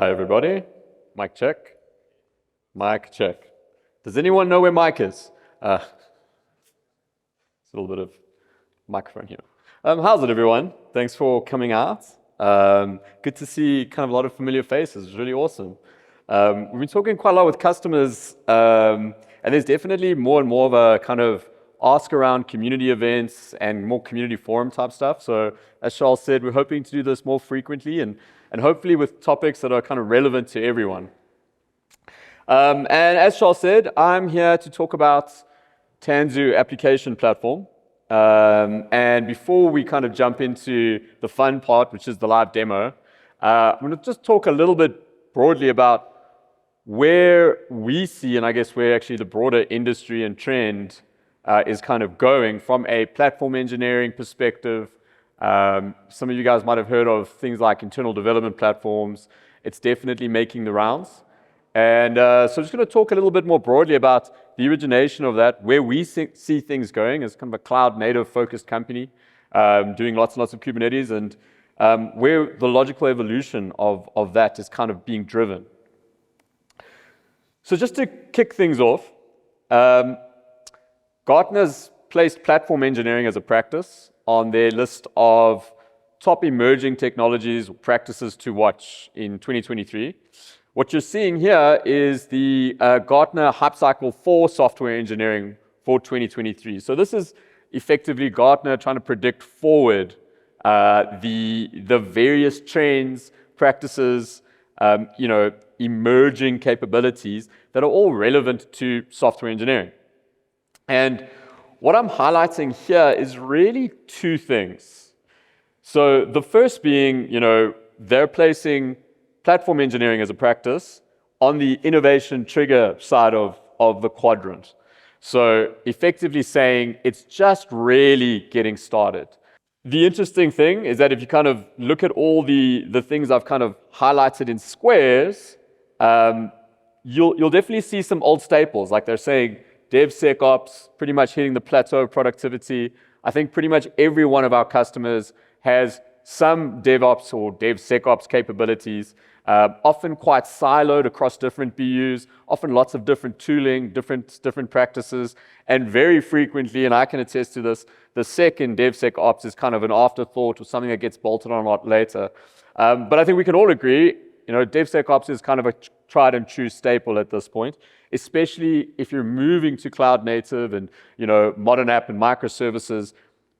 Hi, everybody. Mic check. Mic check. Does anyone know where Mike is? It's a little bit of microphone here. How's it, everyone? Thanks for coming out. Good to see kind of a lot of familiar faces. It's really awesome. We've been talking quite a lot with customers, and there's definitely more and more of a kind of ask around community events and more community forum type stuff. So as Charles said, we're hoping to do this more frequently and hopefully with topics that are kind of relevant to everyone. And as Charles said, I'm here to talk about Tanzu Application Platform. And before we kind of jump into the fun part, which is the live demo, I'm going to just talk a little bit broadly about where we see, and I guess where actually the broader industry and trend is kind of going from a platform engineering perspective. Some of you guys might have heard of things like internal development platforms. It's definitely making the rounds. And so I'm just going to talk a little bit more broadly about the origination of that, where we see things going as kind of a cloud-native focused company, doing lots and lots of Kubernetes, and where the logical evolution of that is kind of being driven. So just to kick things off, Gartner's placed platform engineering as a practice on their list of top emerging technologies or practices to watch in 2023. What you're seeing here is the Gartner Hype Cycle for software engineering for 2023. So this is effectively Gartner trying to predict forward the various trends, practices, emerging capabilities that are all relevant to software engineering. And what I'm highlighting here is really two things. So the first being, they're placing platform engineering as a practice on the innovation trigger side of the quadrant. So effectively saying it's just really getting started. The interesting thing is that if you kind of look at all the things I've kind of highlighted in squares, you'll definitely see some old staples, like they're saying DevSecOps, pretty much hitting the plateau of productivity. I think pretty much every one of our customers has some DevOps or DevSecOps capabilities, often quite siloed across different BUs, often lots of different tooling, different practices, and very frequently, and I can attest to this, the sec in DevSecOps is kind of an afterthought or something that gets bolted on a lot later. But I think we can all agree, DevSecOps is kind of a tried and true staple at this point, especially if you're moving to cloud native and modern app and microservices.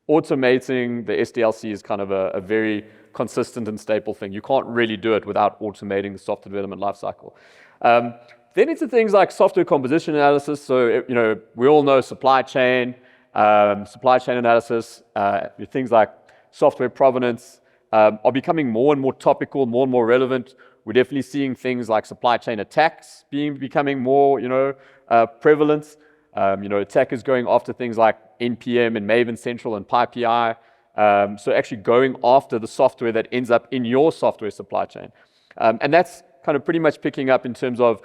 Automating the SDLC is kind of a very consistent and staple thing. You can't really do it without automating the software development lifecycle. Then into things like software composition analysis. So we all know supply chain analysis, things like software provenance are becoming more and more topical, more and more relevant. We're definitely seeing things like supply chain attacks becoming more, prevalent. Attackers going after things like NPM and Maven Central and PyPI. So actually going after the software that ends up in your software supply chain. And that's kind of pretty much picking up in terms of,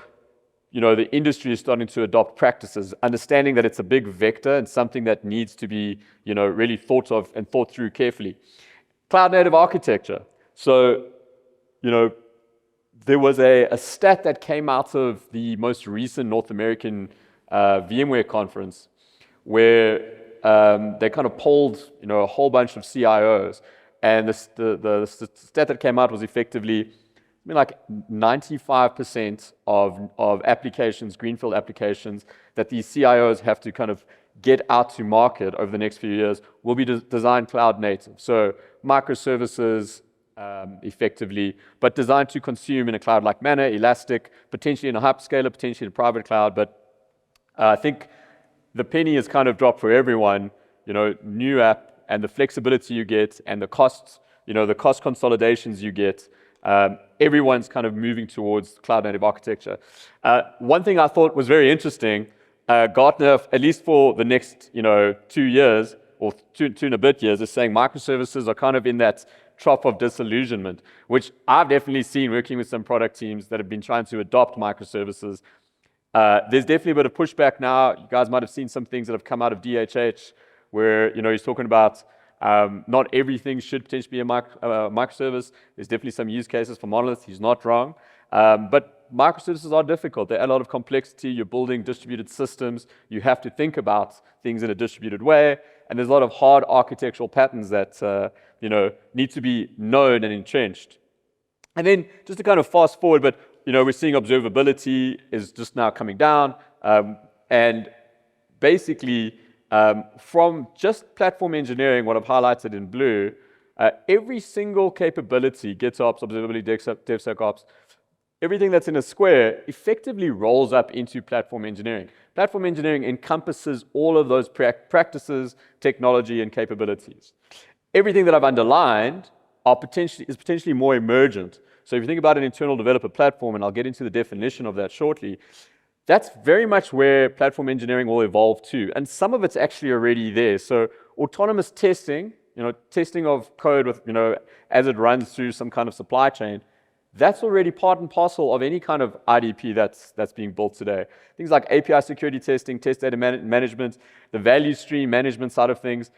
the industry is starting to adopt practices, understanding that it's a big vector and something that needs to be, really thought of and thought through carefully. Cloud native architecture. So, there was a stat that came out of the most recent North American VMware conference where they kind of polled, a whole bunch of CIOs, and the stat that came out was effectively, like 95% of applications, greenfield applications, that these CIOs have to kind of get out to market over the next few years will be designed cloud native. So microservices, effectively, but designed to consume in a cloud-like manner, elastic, potentially in a hyperscaler, potentially in a private cloud. But I think the penny has kind of dropped for everyone. New app and the flexibility you get and the costs, the cost consolidations you get. Everyone's kind of moving towards cloud-native architecture. One thing I thought was very interesting, Gartner, at least for the next 2 years or two and a bit years, is saying microservices are kind of in that trough of disillusionment, which I've definitely seen working with some product teams that have been trying to adopt microservices. There's definitely a bit of pushback now. You guys might have seen some things that have come out of DHH where he's talking about Not everything should potentially be a microservice. There's definitely some use cases for monoliths. He's not wrong. But microservices are difficult. They add a lot of complexity. You're building distributed systems. You have to think about things in a distributed way. And there's a lot of hard architectural patterns that need to be known and entrenched. And then just to kind of fast forward, but we're seeing observability is just now coming down. And basically, from just platform engineering, what I've highlighted in blue, every single capability, GitOps, observability, DevSecOps, everything that's in a square effectively rolls up into platform engineering. Platform engineering encompasses all of those practices, technology, and capabilities. Everything that I've underlined is potentially more emergent. So if you think about an internal developer platform, and I'll get into the definition of that shortly, that's very much where platform engineering will evolve to. And some of it's actually already there. So autonomous testing, testing of code with, as it runs through some kind of supply chain, that's already part and parcel of any kind of IDP that's being built today. Things like API security testing, test data management, the value stream management side of things,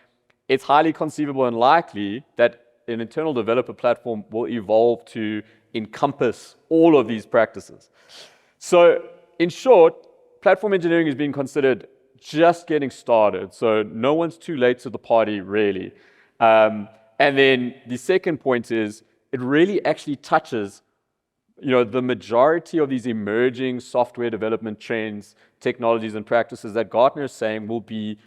it's highly conceivable and likely that an internal developer platform will evolve to encompass all of these practices. So in short, platform engineering is being considered just getting started. So no one's too late to the party, really. And then the second point is it really actually touches the majority of these emerging software development trends, technologies, and practices that Gartner is saying will be,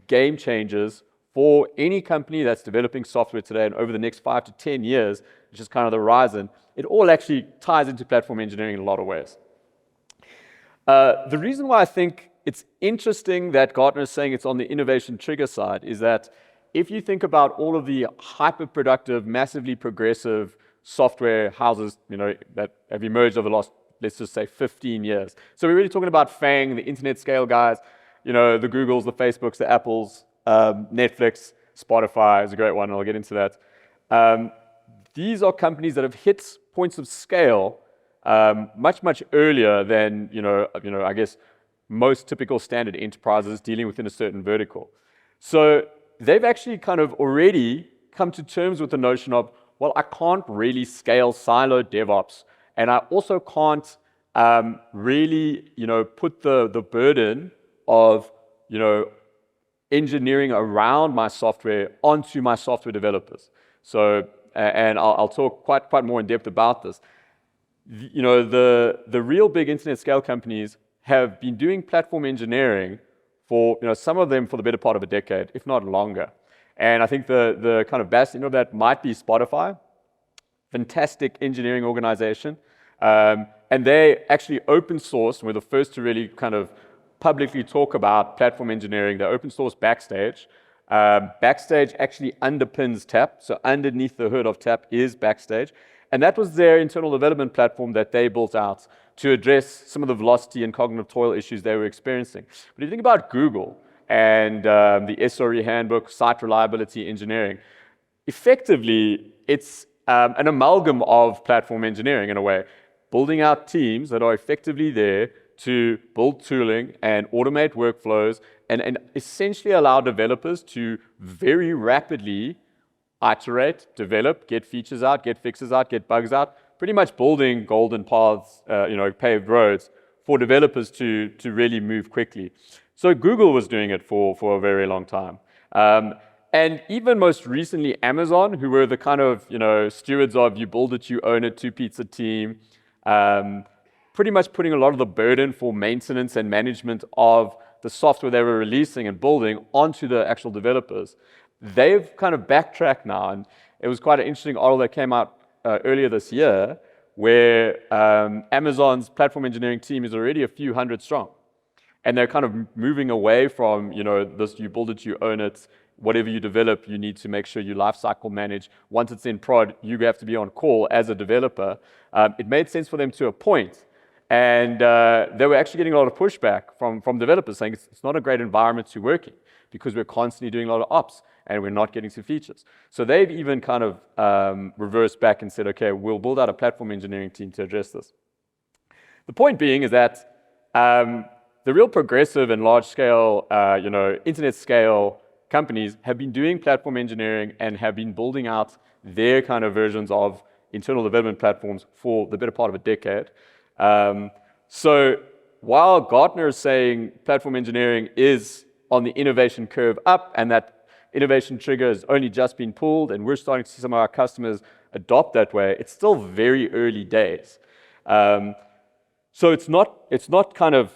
game changers for any company that's developing software today and over the next 5 to 10 years, which is kind of the horizon. It all actually ties into platform engineering in a lot of ways. The reason why I think it's interesting that Gartner is saying it's on the innovation trigger side is that if you think about all of the hyper-productive, massively progressive software houses, that have emerged over the last, let's just say, 15 years. So we're really talking about FANG, the internet scale guys, the Googles, the Facebooks, the Apples, Netflix, Spotify is a great one, and I'll get into that. These are companies that have hit points of scale much earlier than I guess most typical standard enterprises dealing within a certain vertical. So they've actually kind of already come to terms with the notion of, well, I can't really scale siloed DevOps, and I also can't really put the burden of engineering around my software onto my software developers. So and I'll talk quite more in depth about this. The real big internet scale companies have been doing platform engineering for, some of them for the better part of a decade, if not longer. And I think the kind of best, that might be Spotify, fantastic engineering organization. And they actually open source, we're the first to really kind of publicly talk about platform engineering. They open source Backstage. Backstage actually underpins TAP. So underneath the hood of TAP is Backstage. And that was their internal development platform that they built out to address some of the velocity and cognitive toil issues they were experiencing. But if you think about Google and the SRE handbook, site reliability engineering, effectively, it's an amalgam of platform engineering in a way, building out teams that are effectively there to build tooling and automate workflows and essentially allow developers to very rapidly iterate, develop, get features out, get fixes out, get bugs out, pretty much building golden paths, paved roads for developers to really move quickly. So Google was doing it for a very long time. And even most recently, Amazon, who were the kind of stewards of you build it, you own it, two-pizza team, pretty much putting a lot of the burden for maintenance and management of the software they were releasing and building onto the actual developers. They've kind of backtracked now, and it was quite an interesting article that came out earlier this year where Amazon's platform engineering team is already a few hundred strong. And they're kind of moving away from, this you build it, you own it, whatever you develop, you need to make sure you lifecycle manage. Once it's in prod, you have to be on call as a developer. It made sense for them to a point. And they were actually getting a lot of pushback from developers saying it's not a great environment to work in because we're constantly doing a lot of ops and we're not getting to features. So they've even kind of reversed back and said, okay, we'll build out a platform engineering team to address this. The point being is that the real progressive and large scale, internet scale companies have been doing platform engineering and have been building out their kind of versions of internal development platforms for the better part of a decade. So while Gartner is saying platform engineering is on the innovation curve up and that innovation trigger has only just been pulled and we're starting to see some of our customers adopt that way, it's still very early days. So it's not kind of,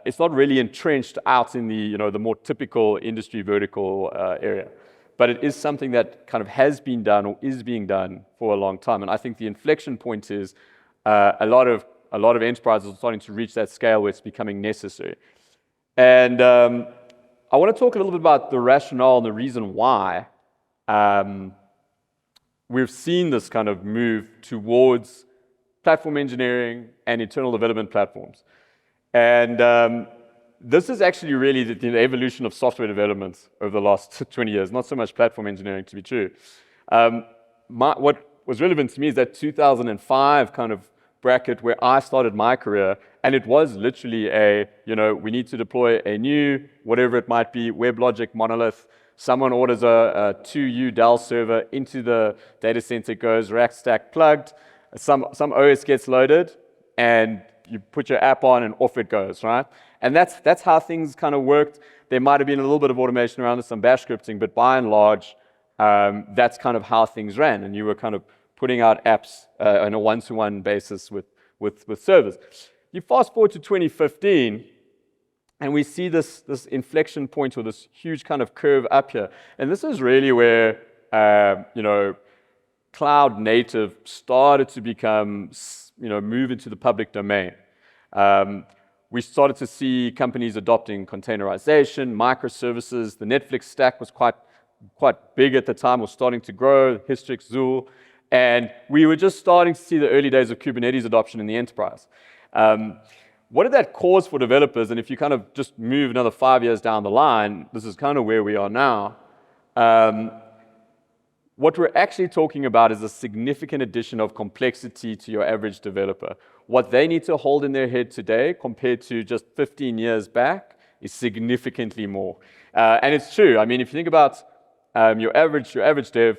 it's not really entrenched out in the, the more typical industry vertical area. But it is something that kind of has been done or is being done for a long time. And I think the inflection point is a lot of enterprises are starting to reach that scale where it's becoming necessary. And I want to talk a little bit about the rationale and the reason why we've seen this kind of move towards platform engineering and internal development platforms. And this is actually really the evolution of software development over the last 20 years, not so much platform engineering to be true. What was relevant to me is that 2005 kind of bracket where I started my career, and it was literally we need to deploy a new, whatever it might be, WebLogic monolith. Someone orders a 2U Dell server into the data center, goes rack stack plugged, some OS gets loaded, and you put your app on and off it goes, right? And that's how things kind of worked. There might have been a little bit of automation around it, some bash scripting, but by and large, that's kind of how things ran. And you were kind of putting out apps on a one-to-one basis with servers. You fast forward to 2015, and we see this inflection point or this huge kind of curve up here. And this is really where, cloud native started to become, move into the public domain. We started to see companies adopting containerization, microservices. The Netflix stack was quite big at the time, was starting to grow, Hystrix, Zool. And we were just starting to see the early days of Kubernetes adoption in the enterprise. What did that cause for developers? And if you kind of just move another 5 years down the line, this is kind of where we are now. What we're actually talking about is a significant addition of complexity to your average developer. What they need to hold in their head today compared to just 15 years back is significantly more. And it's true. I mean, if you think about your average dev,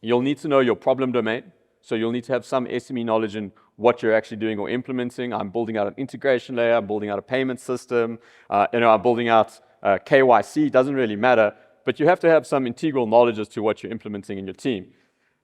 you'll need to know your problem domain. So you'll need to have some SME knowledge in what you're actually doing or implementing. I'm building out an integration layer. I'm building out a payment system. I'm building out KYC. Doesn't really matter. But you have to have some integral knowledge as to what you're implementing in your team.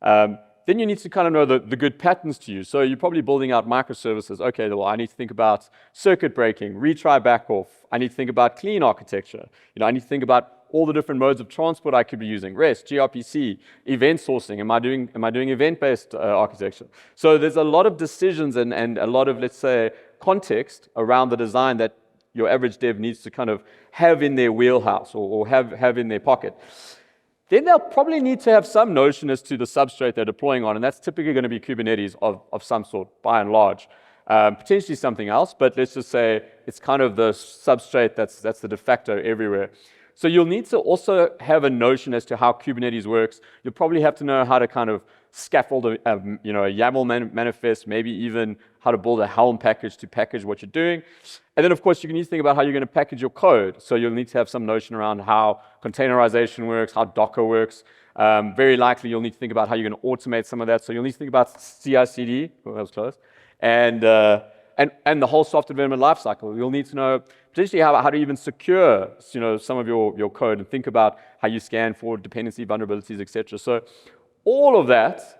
Then you need to kind of know the good patterns to use. So you're probably building out microservices. Okay, well, I need to think about circuit breaking, retry back off. I need to think about clean architecture. I need to think about all the different modes of transport I could be using, REST, gRPC, event sourcing. Am I doing event-based architecture? So there's a lot of decisions and a lot of, let's say, context around the design that your average dev needs to kind of have in their wheelhouse or have in their pocket. Then they'll probably need to have some notion as to the substrate they're deploying on, and that's typically going to be Kubernetes of some sort, by and large. Potentially something else, but let's just say it's kind of the substrate that's the de facto everywhere. So you'll need to also have a notion as to how Kubernetes works. You'll probably have to know how to kind of scaffold a YAML manifest, maybe even how to build a Helm package to package what you're doing. And then, of course, you need to think about how you're going to package your code. So you'll need to have some notion around how containerization works, how Docker works. Very likely, you'll need to think about how you're going to automate some of that. So you'll need to think about CI/CD. Oh, that was close. And the whole software development lifecycle. You'll need to know potentially how to even secure some of your code and think about how you scan for dependency vulnerabilities, etc. So all of that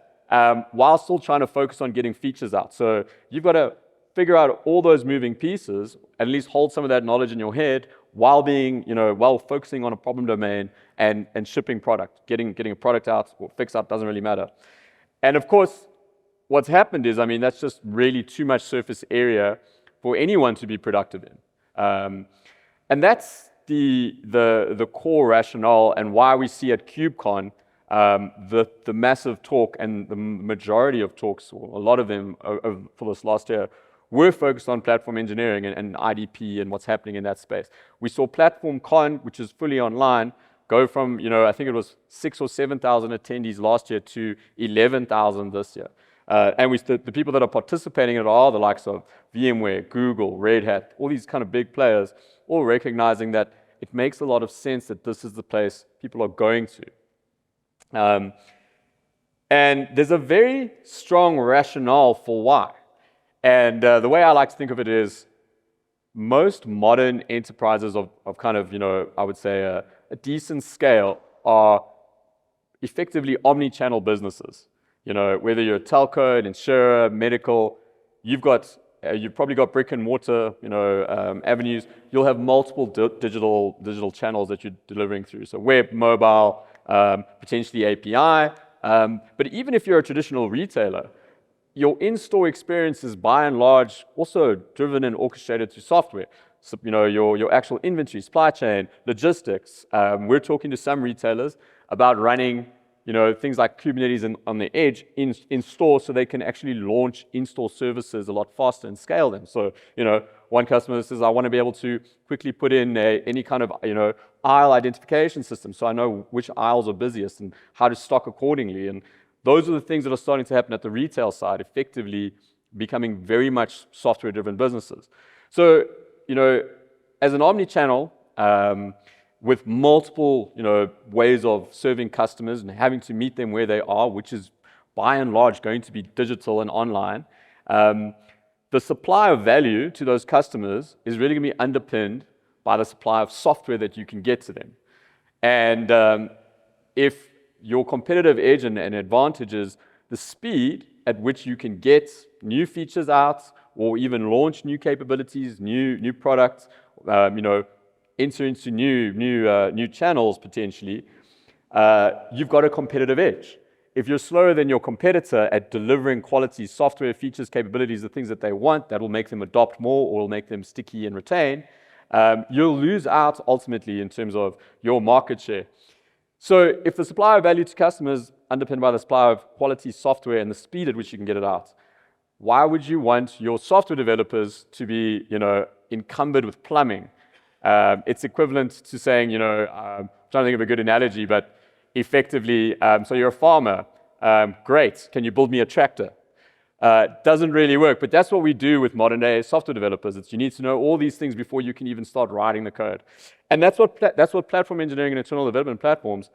while still trying to focus on getting features out. So you've got to figure out all those moving pieces, at least hold some of that knowledge in your head while being, while focusing on a problem domain and shipping product, getting a product out or fix out doesn't really matter. And of course, what's happened is, that's just really too much surface area for anyone to be productive in. And that's the core rationale and why we see at KubeCon the massive talk and the majority of talks, or a lot of them for this last year, were focused on platform engineering and IDP and what's happening in that space. We saw Platform Con, which is fully online, go from, I think it was 6,000 or 7,000 attendees last year to 11,000 this year. And the people that are participating in it are the likes of VMware, Google, Red Hat, all these kind of big players, all recognizing that it makes a lot of sense that this is the place people are going to. And there's a very strong rationale for why. And the way I like to think of it is most modern enterprises of kind of, I would say a decent scale are effectively omni-channel businesses. Whether you're a telco, an insurer, medical, you've probably got brick and mortar, avenues. You'll have multiple digital channels that you're delivering through. So web, mobile, potentially API. But even if you're a traditional retailer, your in-store experience is by and large also driven and orchestrated through software. So, your actual inventory, supply chain, logistics. We're talking to some retailers about running things like Kubernetes on the edge in store, so they can actually launch in-store services a lot faster and scale them. So, one customer says, I want to be able to quickly put in any kind of, aisle identification system, so I know which aisles are busiest and how to stock accordingly. And those are the things that are starting to happen at the retail side, effectively becoming very much software-driven businesses. So, as an omni-channel, with multiple, ways of serving customers and having to meet them where they are, which is by and large going to be digital and online, the supply of value to those customers is really going to be underpinned by the supply of software that you can get to them. And if your competitive edge and advantage is the speed at which you can get new features out or even launch new capabilities, new products, enter into new channels potentially, you've got a competitive edge. If you're slower than your competitor at delivering quality software features, capabilities, the things that they want, that will make them adopt more or will make them sticky and retain, you'll lose out ultimately in terms of your market share. So if the supply of value to customers underpinned by the supply of quality software and the speed at which you can get it out, why would you want your software developers to be, encumbered with plumbing? It's equivalent to saying, I'm trying to think of a good analogy, but effectively, so you're a farmer, great, can you build me a tractor? Doesn't really work, but that's what we do with modern day software developers. You need to know all these things before you can even start writing the code. And that's what platform engineering and internal development platforms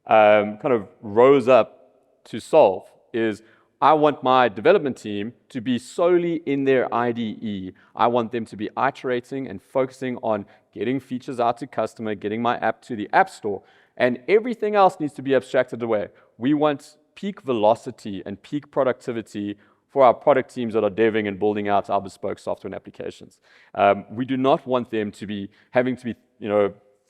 kind of rose up to solve, is I want my development team to be solely in their IDE. I want them to be iterating and focusing on getting features out to customer, getting my app to the app store, and everything else needs to be abstracted away. We want peak velocity and peak productivity for our product teams that are deving and building out our bespoke software and applications. We do not want them to be having to be,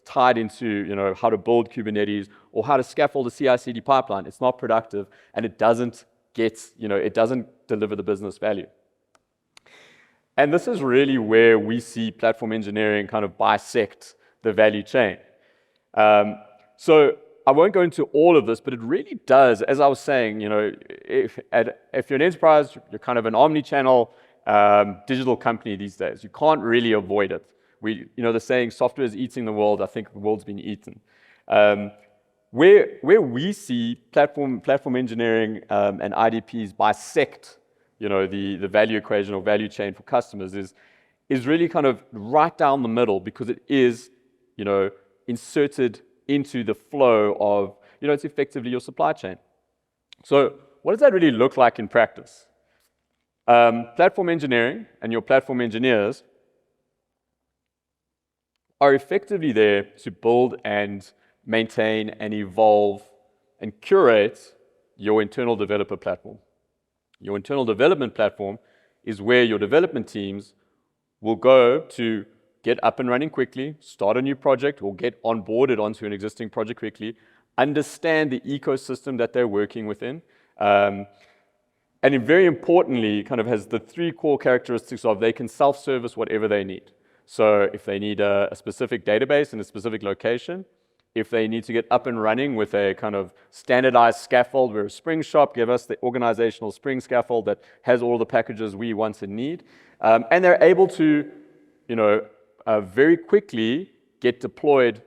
tied into, how to build Kubernetes or how to scaffold a CI/CD pipeline. It's not productive, and it doesn't it doesn't deliver the business value. And this is really where we see platform engineering kind of bisect the value chain. So I won't go into all of this, but it really does, as I was saying, if you're an enterprise, you're kind of an omni-channel digital company these days. You can't really avoid it. The saying, software is eating the world. I think the world's been eaten. Where we see platform engineering and IDPs bisect, the value equation or value chain for customers is really kind of right down the middle, because it is, inserted into the flow of, it's effectively your supply chain. So what does that really look like in practice? Platform engineering and your platform engineers are effectively there to build and maintain and evolve and curate your internal developer platform. Your internal development platform is where your development teams will go to get up and running quickly, start a new project, or get onboarded onto an existing project quickly, understand the ecosystem that they're working within, and it very importantly kind of has the three core characteristics of they can self-service whatever they need. So if they need a specific database in a specific location, if they need to get up and running with a kind of standardized scaffold, we're a Spring shop, give us the organizational Spring scaffold that has all the packages we want and need. And they're able to, very quickly get deployed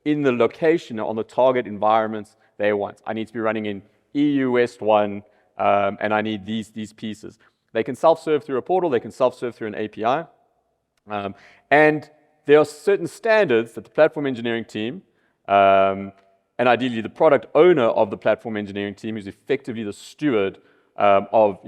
in the location on the target environments they want. I need to be running in EU West 1, and I need these pieces. They can self-serve through a portal, they can self-serve through an API. And there are certain standards that the platform engineering team, and ideally the product owner of the platform engineering team, who's effectively the steward of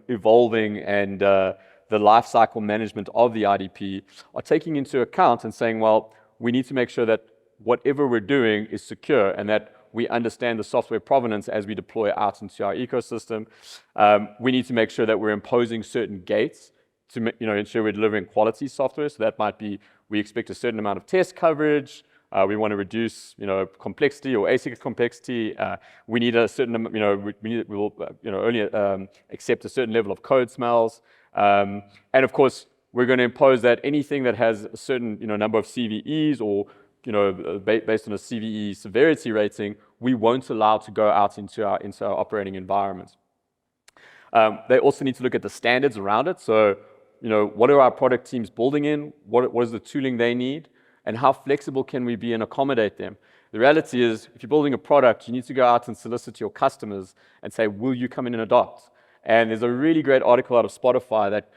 evolving and the life cycle management of the IDP, are taking into account and saying, well, we need to make sure that whatever we're doing is secure and that we understand the software provenance as we deploy out into our ecosystem. We need to make sure that we're imposing certain gates to ensure we're delivering quality software. So that might be, we expect a certain amount of test coverage. We want to reduce, complexity or async complexity. We need a certain, we will, only accept a certain level of code smells. And of course, we're going to impose that anything that has a certain, number of CVEs or, based on a CVE severity rating, we won't allow to go out into our operating environment. They also need to look at the standards around it. So, what are our product teams building in? What is the tooling they need? And how flexible can we be and accommodate them? The reality is, if you're building a product, you need to go out and solicit your customers and say, will you come in and adopt? And there's a really great article out of Spotify that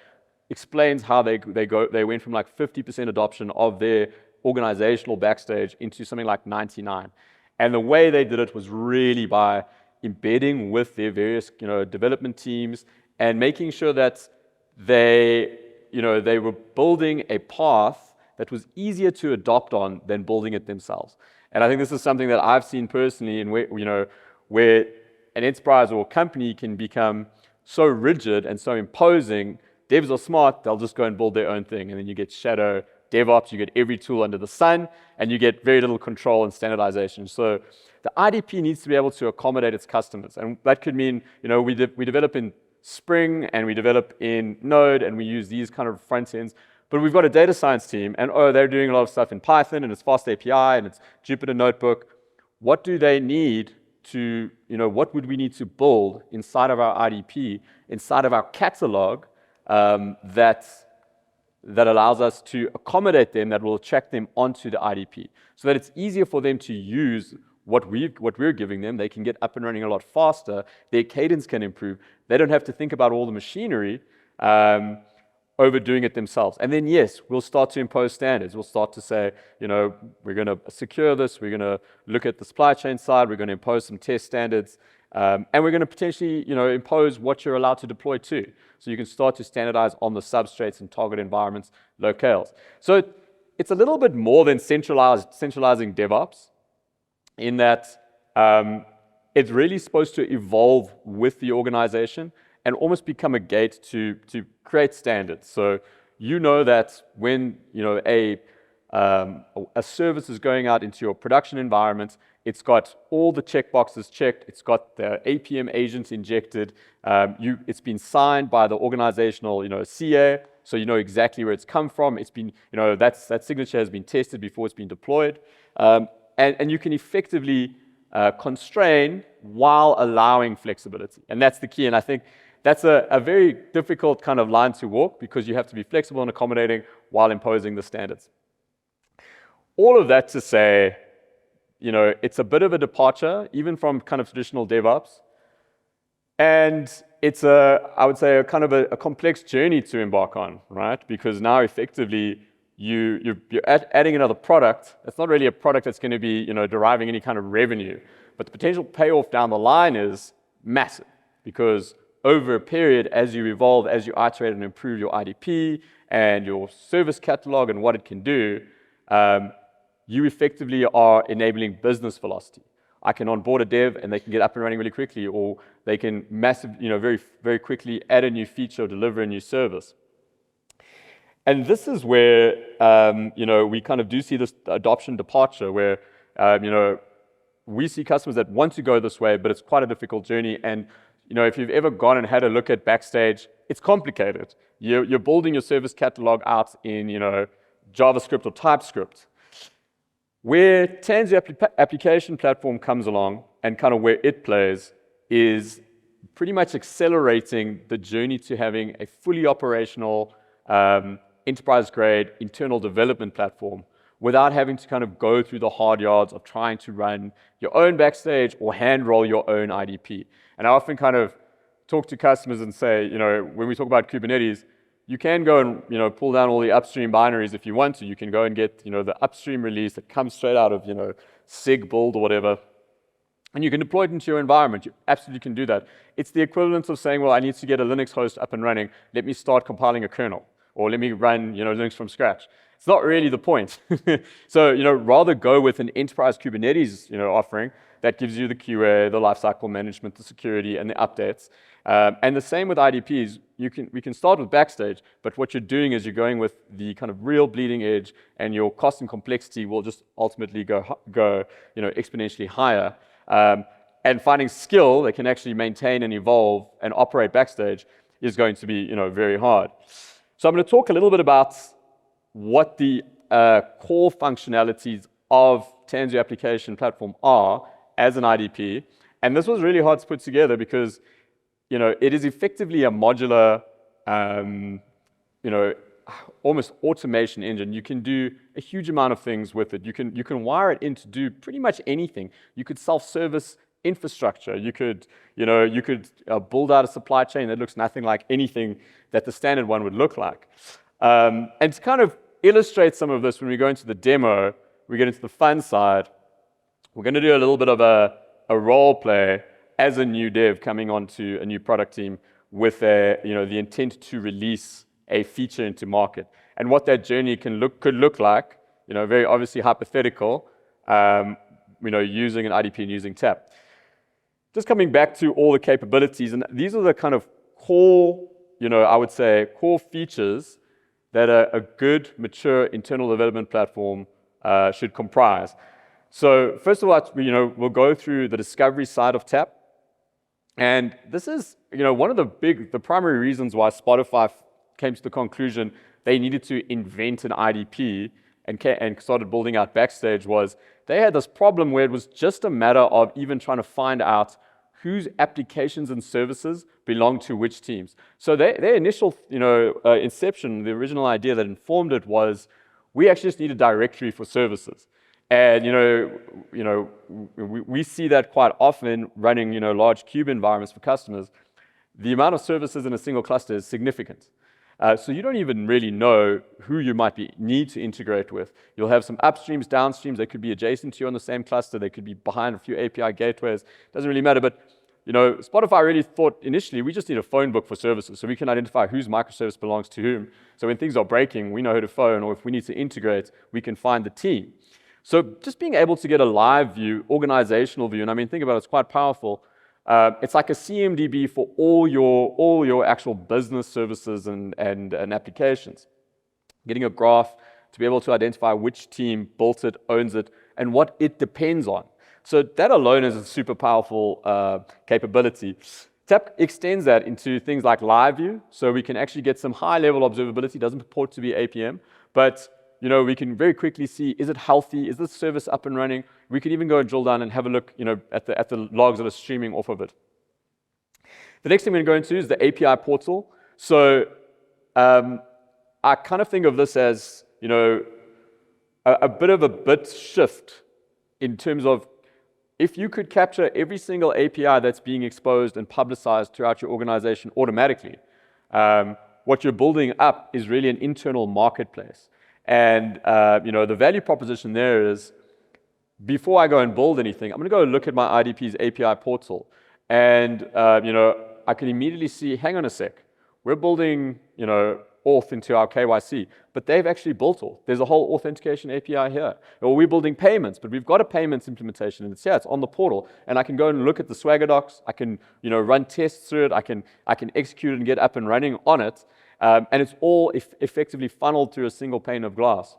explains how they went from like 50% adoption of their organizational backstage into something like 99. And the way they did it was really by embedding with their various development teams and making sure that they were building a path that was easier to adopt on than building it themselves. And I think this is something that I've seen personally, and where an enterprise or a company can become so rigid and so imposing. Devs are smart, they'll just go and build their own thing, and then you get shadow DevOps, you get every tool under the sun, and you get very little control and standardization. So the IDP needs to be able to accommodate its customers, and that could mean we develop in Spring and we develop in Node and we use these kind of front ends. But we've got a data science team, and they're doing a lot of stuff in Python, and it's Fast API, and it's Jupyter Notebook. What do they need to, what would we need to build inside of our IDP, inside of our catalog, that allows us to accommodate them, that will attract them onto the IDP, so that it's easier for them to use what we're giving them. They can get up and running a lot faster. Their cadence can improve. They don't have to think about all the machinery overdoing it themselves. And then, yes, we'll start to impose standards. We'll start to say, we're going to secure this. We're going to look at the supply chain side. We're going to impose some test standards. And we're going to potentially, impose what you're allowed to deploy to. So you can start to standardize on the substrates and target environments, locales. So it's a little bit more than centralizing DevOps, in that it's really supposed to evolve with the organization and almost become a gate to create standards. So that when a service is going out into your production environment, it's got all the checkboxes checked. It's got the APM agents injected. It's been signed by the organizational, CA, so you know exactly where it's come from. It's been, that signature has been tested before it's been deployed, and you can effectively constrain while allowing flexibility, and that's the key. And I think that's a very difficult kind of line to walk, because you have to be flexible and accommodating while imposing the standards. All of that to say, it's a bit of a departure, even from kind of traditional DevOps. And it's I would say, a kind of a complex journey to embark on, right? Because now effectively, you're adding another product. It's not really a product that's going to be, deriving any kind of revenue. But the potential payoff down the line is massive, because over a period, as you evolve, as you iterate and improve your IDP and your service catalog and what it can do, you effectively are enabling business velocity. I can onboard a dev and they can get up and running really quickly, or they can very, very quickly add a new feature or deliver a new service. And this is where, we kind of do see this adoption departure where, we see customers that want to go this way, but it's quite a difficult journey. And, if you've ever gone and had a look at Backstage, it's complicated. You're building your service catalog out in, JavaScript or TypeScript. Where Tanzu Application Platform comes along, and kind of where it plays, is pretty much accelerating the journey to having a fully operational, enterprise-grade internal development platform, without having to kind of go through the hard yards of trying to run your own Backstage or hand-roll your own IDP. And I often kind of talk to customers and say, when we talk about Kubernetes, you can go and pull down all the upstream binaries if you want to. You can go and get the upstream release that comes straight out of SIG build or whatever, and you can deploy it into your environment. You absolutely can do that. It's the equivalent of saying, well, I need to get a Linux host up and running. Let me start compiling a kernel, or let me run Linux from scratch. It's not really the point. So rather go with an enterprise Kubernetes offering that gives you the QA, the lifecycle management, the security, and the updates. And the same with IDPs. We can start with Backstage, but what you're doing is you're going with the kind of real bleeding edge, and your cost and complexity will just ultimately go exponentially higher. And finding skill that can actually maintain and evolve and operate Backstage is going to be very hard. So I'm going to talk a little bit about what the core functionalities of Tanzu Application Platform are as an IDP. And this was really hard to put together because it is effectively a modular, almost automation engine. You can do a huge amount of things with it. You can wire it in to do pretty much anything. You could self-service infrastructure. You could build out a supply chain that looks nothing like anything that the standard one would look like. And to kind of illustrate some of this, when we go into the demo, we get into the fun side. We're going to do a little bit of a role play as a new dev coming onto a new product team with the intent to release a feature into market, and what that journey could look like. Very obviously hypothetical. Using an IDP and using TAP. Just coming back to all the capabilities, and these are the kind of core, I would say, core features that a good, mature internal development platform should comprise. So first of all, we'll go through the discovery side of TAP. And this is, one of the primary reasons why Spotify came to the conclusion they needed to invent an IDP and started building out Backstage was they had this problem where it was just a matter of even trying to find out whose applications and services belong to which teams. So their initial, inception, the original idea that informed it was, we actually just need a directory for services. And we see that quite often running large cube environments for customers. The amount of services in a single cluster is significant. So you don't even really know who you might need to integrate with. You'll have some upstreams, downstreams. They could be adjacent to you on the same cluster. They could be behind a few API gateways. Doesn't really matter. But Spotify really thought initially we just need a phone book for services, so we can identify whose microservice belongs to whom. So when things are breaking, we know who to phone, or if we need to integrate, we can find the team. So just being able to get a live view, organizational view, and I mean, think about it, it's quite powerful. It's like a CMDB for all your actual business services and applications. Getting a graph to be able to identify which team built it, owns it, and what it depends on. So that alone is a super powerful capability. TAP extends that into things like live view, so we can actually get some high-level observability. It doesn't purport to be APM, but we can very quickly see, is it healthy? Is this service up and running? We can even go and drill down and have a look at the logs that are streaming off of it. The next thing we're going to go into is the API portal. So I kind of think of this as a bit of a bit shift in terms of if you could capture every single API that's being exposed and publicized throughout your organization automatically, what you're building up is really an internal marketplace. And the value proposition there is, before I go and build anything, I'm going to go look at my IDP's API portal, and I can immediately see, hang on a sec, we're building auth into our KYC, but they've actually built auth. There's a whole authentication API here. Or we're building payments, but we've got a payments implementation, and it's on the portal, and I can go and look at the Swagger docs. I can run tests through it. I can execute it and get up and running on it. And it's all effectively funneled through a single pane of glass.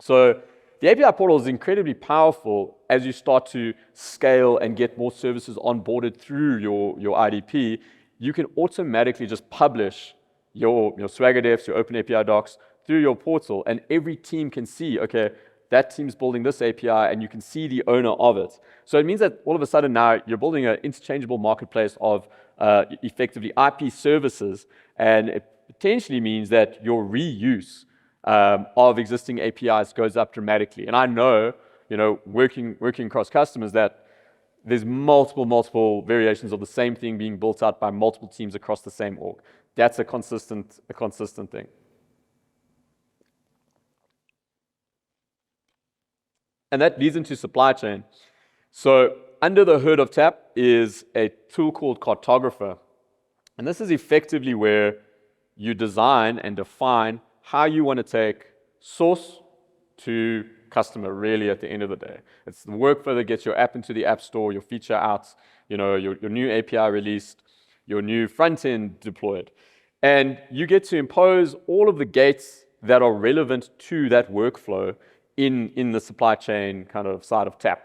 So the API portal is incredibly powerful as you start to scale and get more services onboarded through your IDP. You can automatically just publish your Swagger defs, your open API docs through your portal, and every team can see, okay, that team's building this API, and you can see the owner of it. So it means that all of a sudden now you're building an interchangeable marketplace of effectively IP services, and it potentially means that your reuse of existing APIs goes up dramatically. And I know, working across customers, that there's multiple variations of the same thing being built out by multiple teams across the same org. That's a consistent thing. And that leads into supply chain. So under the hood of TAP is a tool called Cartographer. And this is effectively where you design and define how you want to take source to customer really at the end of the day. It's the workflow that gets your app into the app store, your feature out, your new API released, your new front end deployed. And you get to impose all of the gates that are relevant to that workflow in the supply chain kind of side of TAP.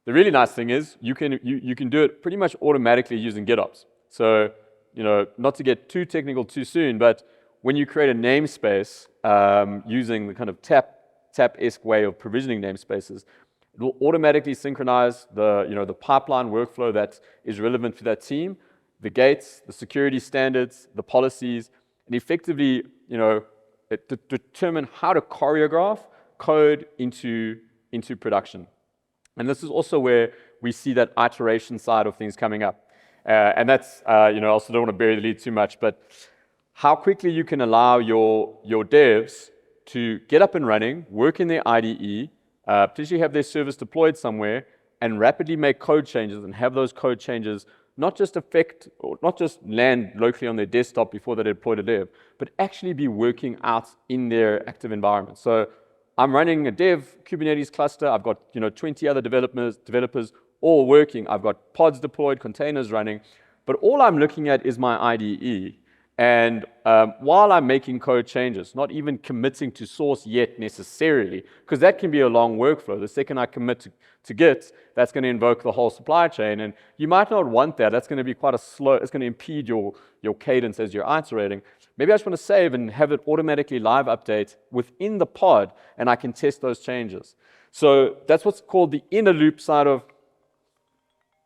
The really nice thing is you can do it pretty much automatically using GitOps. So, not to get too technical too soon, but when you create a namespace using the kind of TAP-esque way of provisioning namespaces, it will automatically synchronize the pipeline workflow that is relevant to that team, the gates, the security standards, the policies, and effectively, determine how to choreograph code into production. And this is also where we see that iteration side of things coming up. And that's, I also don't want to bury the lead too much, but how quickly you can allow your devs to get up and running, work in their IDE, potentially have their service deployed somewhere, and rapidly make code changes and have those code changes not just land locally on their desktop before they deploy to dev, but actually be working out in their active environment. So I'm running a dev Kubernetes cluster. I've got 20 other developers all working. I've got pods deployed, containers running, but all I'm looking at is my IDE. And while I'm making code changes, not even committing to source yet necessarily, because that can be a long workflow. The second I commit to Git, that's going to invoke the whole supply chain, and you might not want that. That's going to be quite it's going to impede your cadence as you're iterating. Maybe I just want to save and have it automatically live update within the pod, and I can test those changes. So that's what's called the inner loop side of,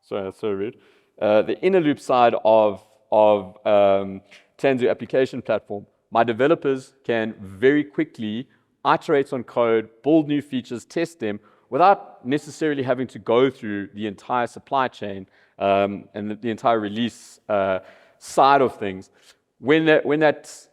sorry, that's so rude. The inner loop side of Tanzu Application Platform. My developers can very quickly iterate on code, build new features, test them, without necessarily having to go through the entire supply chain and the entire release side of things. When that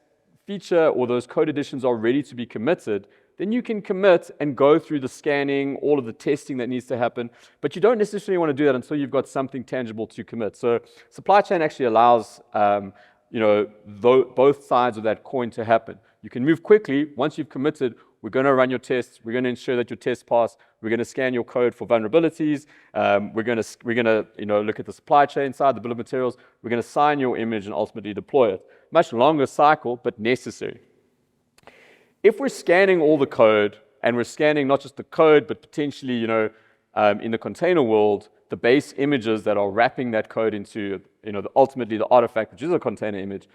feature or those code additions are ready to be committed, then you can commit and go through the scanning, all of the testing that needs to happen, but you don't necessarily want to do that until you've got something tangible to commit. So supply chain actually allows both sides of that coin to happen. You can move quickly. Once you've committed, we're going to run your tests. We're going to ensure that your tests pass. We're going to scan your code for vulnerabilities. We're going to look at the supply chain side, the bill of materials. We're going to sign your image and ultimately deploy it. Much longer cycle, but necessary. If we're scanning all the code, and we're scanning not just the code, but potentially, in the container world, the base images that are wrapping that code into, ultimately the artifact, which is a container image,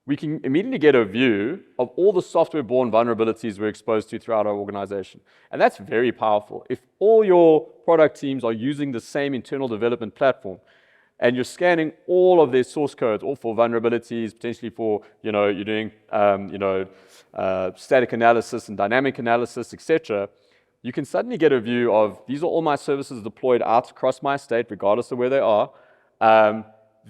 we can immediately get a view of all the software-borne vulnerabilities we're exposed to throughout our organization. And that's very powerful. If all your product teams are using the same internal development platform, and you're scanning all of their source codes, all for vulnerabilities, potentially for, you're doing, static analysis and dynamic analysis, etc., you can suddenly get a view of, these are all my services deployed out across my estate, regardless of where they are.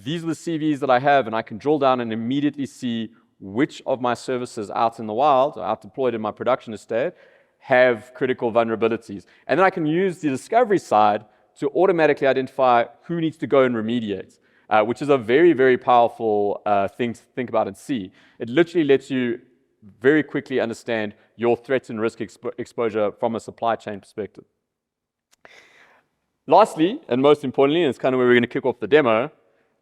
These are the CVs that I have, and I can drill down and immediately see which of my services out in the wild, or out deployed in my production estate, have critical vulnerabilities. And then I can use the discovery side to automatically identify who needs to go and remediate, which is a very, very powerful thing to think about and see. It literally lets you very quickly understand your threats and risk exposure from a supply chain perspective. Lastly, and most importantly, and it's kind of where we're going to kick off the demo,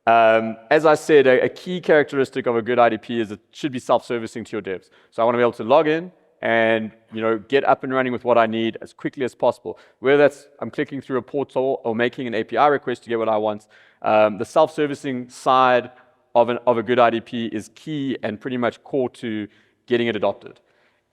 as I said, a key characteristic of a good IDP is it should be self-servicing to your devs. So I want to be able to log in and get up and running with what I need as quickly as possible. Whether that's I'm clicking through a portal or making an API request to get what I want, the self-servicing side of a good IDP is key and pretty much core to getting it adopted.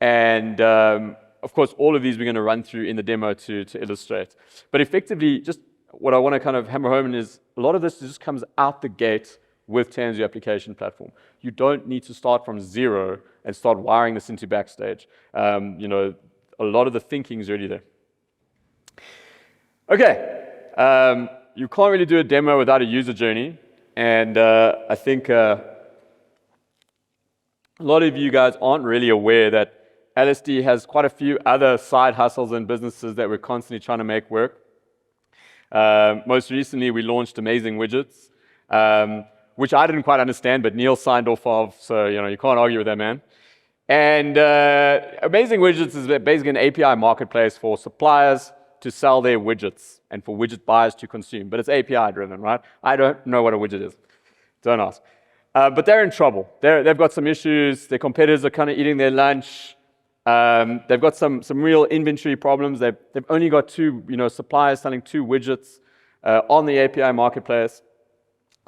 And of course, all of these we're going to run through in the demo to illustrate. But effectively, just what I want to kind of hammer home is a lot of this just comes out the gate with Tanzu Application Platform. You don't need to start from zero and start wiring this into Backstage. A lot of the thinking is already there. Okay, you can't really do a demo without a user journey. And I think a lot of you guys aren't really aware that LSD has quite a few other side hustles and businesses that we're constantly trying to make work. Most recently, we launched Amazing Widgets, which I didn't quite understand, but Neil signed off of, so you can't argue with that man. And Amazing Widgets is basically an API marketplace for suppliers to sell their widgets and for widget buyers to consume. But it's API driven, right? I don't know what a widget is. Don't ask. But they're in trouble. They've got some issues. Their competitors are kind of eating their lunch. They've got some real inventory problems. They've only got two suppliers selling 2 widgets on the API marketplace.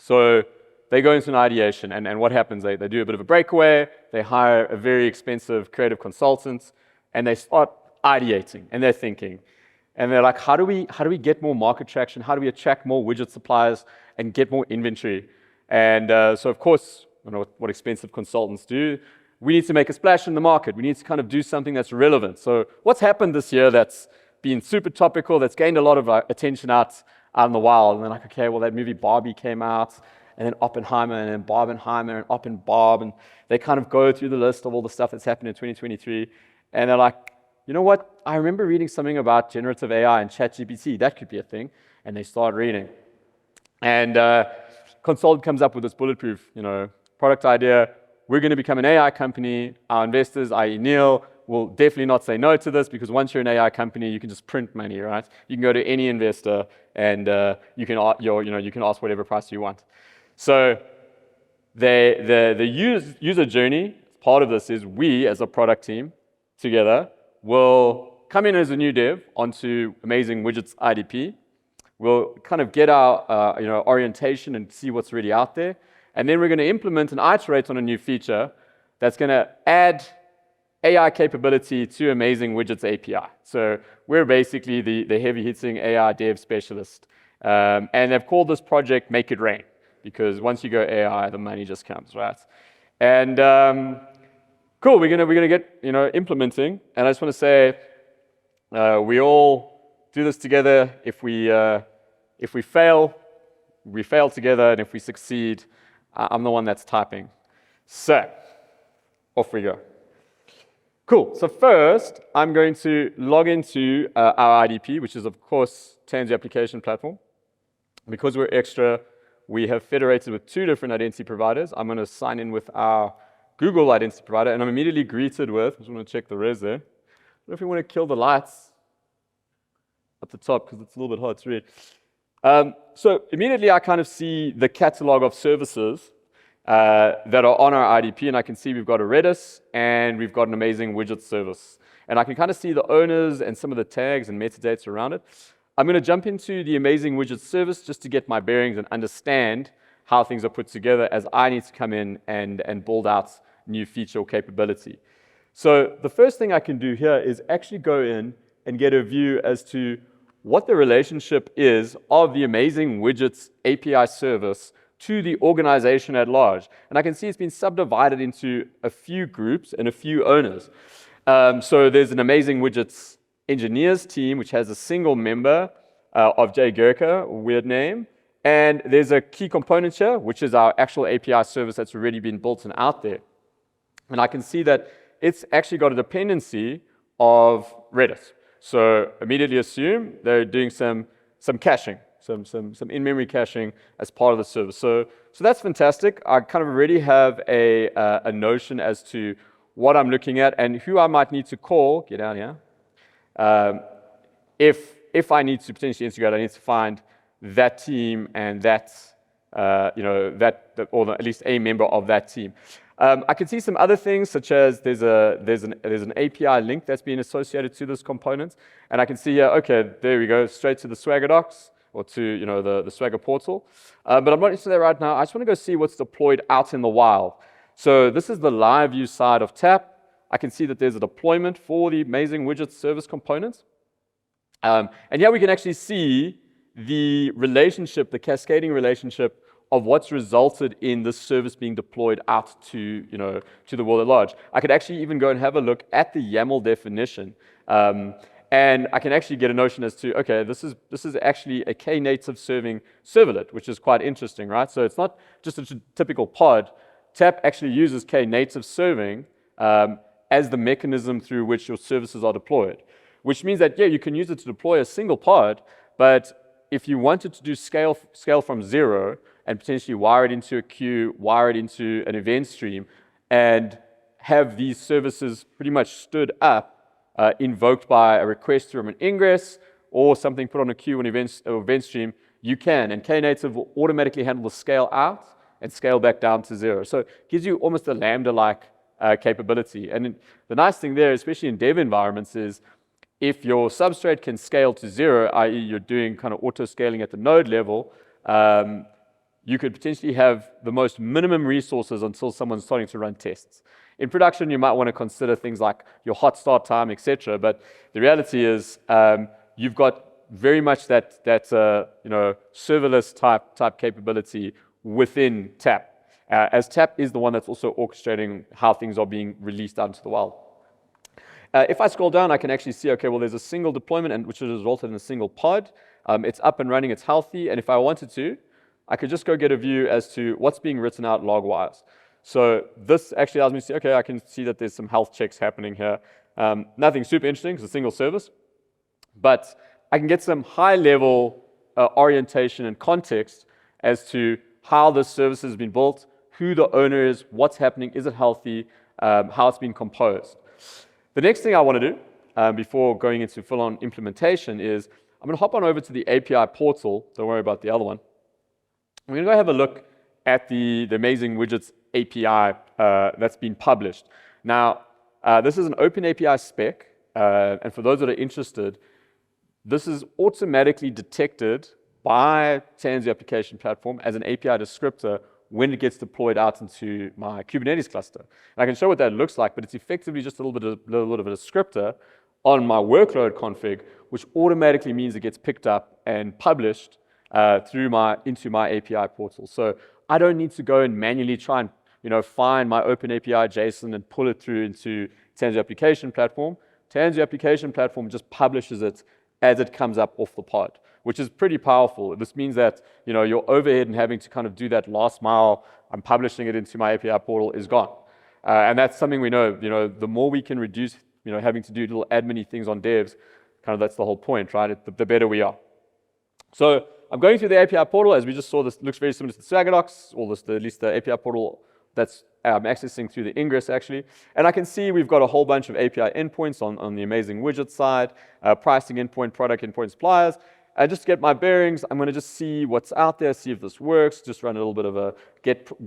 So they go into an ideation, and what happens? They do a bit of a breakaway. They hire a very expensive creative consultant, and they start ideating, and they're thinking. And they're like, how do we get more market traction? How do we attract more widget suppliers and get more inventory? And so, of course, what expensive consultants do. We need to make a splash in the market. We need to kind of do something that's relevant. So what's happened this year that's been super topical, that's gained a lot of attention out in the wild? And they're like, okay, well, that movie Barbie came out, and then Oppenheimer, and then Barbenheimer, and Opp and Bob, and they kind of go through the list of all the stuff that's happened in 2023, and they're like, you know what? I remember reading something about generative AI and ChatGPT. That could be a thing. And they start reading. And consultant comes up with this bulletproof, product idea. We're going to become an AI company. Our investors, i.e. Neil, will definitely not say no to this, because once you're an AI company, you can just print money, right? You can go to any investor and you can ask whatever price you want. So the user journey, part of this is we as a product team together will come in as a new dev onto Amazing Widgets IDP. We'll kind of get our orientation and see what's really out there. And then we're going to implement and iterate on a new feature that's going to add AI capability to Amazing Widgets API. So we're basically the heavy-hitting AI dev specialist. And they've called this project Make It Rain, because once you go AI, the money just comes, right? And cool, we're gonna get implementing. And I just want to say, we all do this together. If we fail, we fail together, and if we succeed, I'm the one that's typing. So, off we go. Cool, so first, I'm going to log into our IDP, which is, of course, Tanzu Application Platform. Because we're extra, we have federated with 2 different identity providers. I'm going to sign in with our Google identity provider, and I'm immediately greeted with, I just want to check the res there. I don't know if we want to kill the lights at the top, because it's a little bit hard to read. So immediately I kind of see the catalog of services that are on our IDP, and I can see we've got a Redis and we've got an Amazing Widget service. And I can kind of see the owners and some of the tags and metadata around it. I'm going to jump into the Amazing Widget service just to get my bearings and understand how things are put together as I need to come in and build out new feature or capability. So the first thing I can do here is actually go in and get a view as to what the relationship is of the Amazing Widgets API service to the organization at large. And I can see it's been subdivided into a few groups and a few owners. So there's an Amazing Widgets engineers team, which has a single member of Julian Gericke, weird name. And there's a key component here, which is our actual API service that's already been built and out there. And I can see that it's actually got a dependency of Redis. So immediately assume they're doing some caching, some in-memory caching as part of the service. So that's fantastic. I kind of already have a notion as to what I'm looking at and who I might need to call, get out here. If I need to potentially integrate, I need to find that team and that, or at least a member of that team. I can see some other things, such as there's an API link that's been associated to this component, and I can see here, okay, there we go, straight to the Swagger docs or to the Swagger portal. But I'm not interested in that right now. I just want to go see what's deployed out in the wild. So this is the live view side of TAP. I can see that there's a deployment for the Amazing Widgets service components, and here we can actually see the relationship, the cascading relationship of what's resulted in this service being deployed out to the world at large. I could actually even go and have a look at the YAML definition. And And I can actually get a notion as to, okay, this is actually a Knative serving servlet, which is quite interesting, right? So it's not just a typical pod. Tap actually uses Knative serving as the mechanism through which your services are deployed, which means that, yeah, you can use it to deploy a single pod, but if you wanted to do scale from 0 and potentially wire it into a queue, wire it into an event stream, and have these services pretty much stood up, invoked by a request from an ingress or something put on a queue and event stream, you can. And Knative will automatically handle the scale out and scale back down to 0. So it gives you almost a Lambda-like capability. And the nice thing there, especially in dev environments, is if your substrate can scale to 0, i.e. you're doing kind of auto-scaling at the node level, you could potentially have the most minimum resources until someone's starting to run tests. In production, you might want to consider things like your hot start time, etc. But the reality is, you've got very much that serverless type capability within Tap, as Tap is the one that's also orchestrating how things are being released out into the wild. If I scroll down, I can actually see, okay, well, there's a single deployment, which has resulted in a single pod. It's up and running, it's healthy, and if I wanted to, I could just go get a view as to what's being written out log-wise. So this actually allows me to see, okay, I can see that there's some health checks happening here. Nothing super interesting, because it's a single service, but I can get some high-level orientation and context as to how this service has been built, who the owner is, what's happening, is it healthy, how it's been composed. The next thing I want to do before going into full-on implementation is I'm going to hop on over to the API portal. Don't worry about the other one. I'm going to go have a look at the amazing widgets API that's been published. Now, this is an open API spec, and for those that are interested, this is automatically detected by Tanzu Application Platform as an API descriptor when it gets deployed out into my Kubernetes cluster. And I can show what that looks like, but it's effectively just a little bit of a descriptor on my workload config, which automatically means it gets picked up and published into my API portal. So I don't need to go and manually try and find my open API JSON and pull it through into Tanzu Application Platform. Tanzu Application Platform just publishes it as it comes up off the pod, which is pretty powerful. This means that your overhead and having to kind of do that last mile, I'm publishing it into my API portal, is gone. And that's something we know. The more we can reduce having to do little admin-y things on devs, kind of that's the whole point, right? The better we are. So I'm going through the API portal. As we just saw, this looks very similar to the Swagger docs, or at least the API portal that's accessing through the ingress, actually. And I can see we've got a whole bunch of API endpoints on the amazing widget side, pricing endpoint, product endpoint, suppliers. Just to get my bearings, I'm going to just see what's out there, see if this works, just run a little bit of a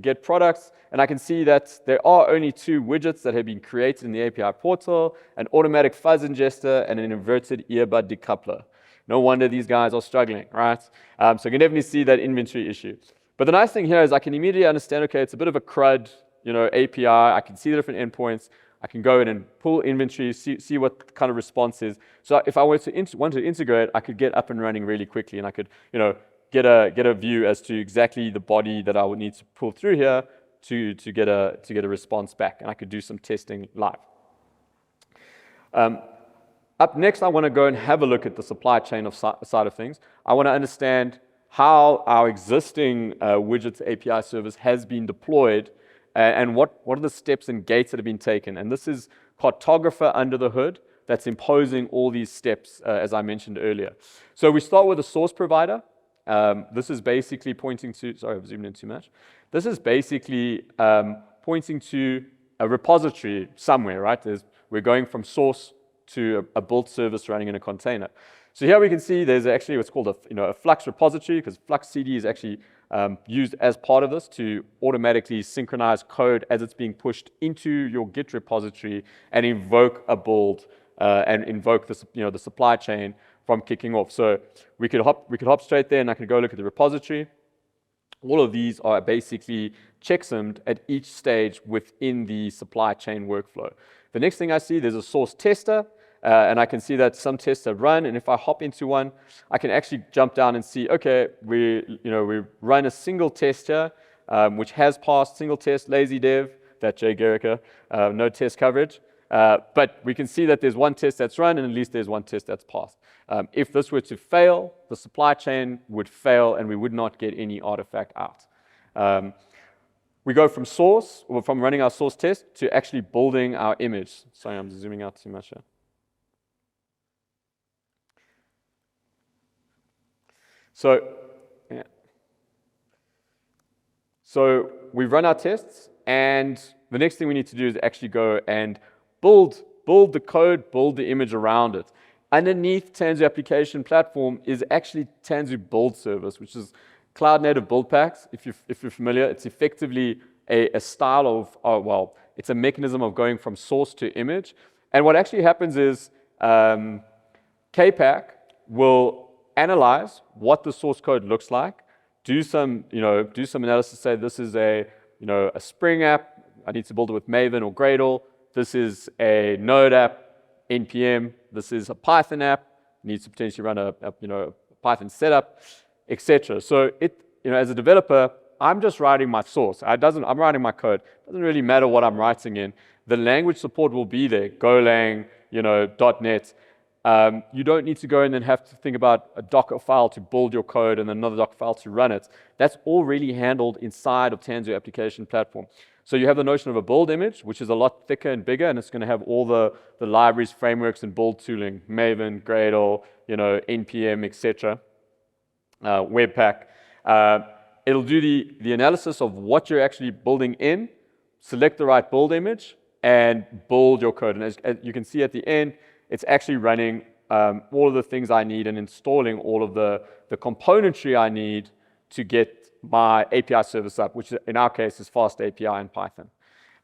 get products. And I can see that there are only 2 widgets that have been created in the API portal, an automatic fuzz ingester and an inverted earbud decoupler. No wonder these guys are struggling, right? So you can definitely see that inventory issue. But the nice thing here is I can immediately understand, okay, it's a bit of a CRUD, API. I can see the different endpoints. I can go in and pull inventory, see what kind of response is. So if I were to want to integrate, I could get up and running really quickly, and I could, get a view as to exactly the body that I would need to pull through here to get a response back, and I could do some testing live. Up next, I want to go and have a look at the supply chain side of things. I want to understand how our existing widgets API service has been deployed, and what are the steps and gates that have been taken. And this is cartographer under the hood that's imposing all these steps, as I mentioned earlier. So we start with a source provider. This is basically pointing to, sorry, I've zoomed in too much. This is basically pointing to a repository somewhere, right? We're going from source to a built service running in a container. So here we can see there's actually what's called a Flux repository, because Flux CD is actually used as part of this to automatically synchronize code as it's being pushed into your Git repository and invoke a build and invoke the supply chain from kicking off. So we could hop straight there, and I could go look at the repository. All of these are basically checksummed at each stage within the supply chain workflow. The next thing I see, there's a source tester. And I can see that some tests have run, and if I hop into one, I can actually jump down and see, okay, we run a single test here, which has passed single test, lazy dev, that Jay Gericke, no test coverage. But we can see that there's one test that's run, and at least there's one test that's passed. If this were to fail, the supply chain would fail, and we would not get any artifact out. We go from source, or from running our source test, to actually building our image. Sorry, I'm zooming out too much here. So we run our tests, and the next thing we need to do is actually go and build the code, build the image around it. Underneath Tanzu Application Platform is actually Tanzu Build Service, which is cloud-native build packs. If you're familiar, it's effectively a style of, well, it's a mechanism of going from source to image. And what actually happens is KPack will analyze what the source code looks like, do some analysis, say this is a Spring app, I need to build it with Maven or Gradle. This is a Node app, NPM. This is a Python app, needs to potentially run a Python setup, etc. So as a developer, I'm just writing my source. I'm writing my code. It doesn't really matter what I'm writing in. The language support will be there, Golang, .NET. You don't need to go in and have to think about a Docker file to build your code and another Docker file to run it. That's all really handled inside of Tanzu Application Platform. So you have the notion of a build image, which is a lot thicker and bigger, and it's going to have all the libraries, frameworks, and build tooling, Maven, Gradle, NPM, etc. Webpack. It'll do the analysis of what you're actually building in, select the right build image, and build your code. And as you can see at the end, it's actually running all of the things I need and installing all of the componentry I need to get my API service up, which in our case is Fast API in Python.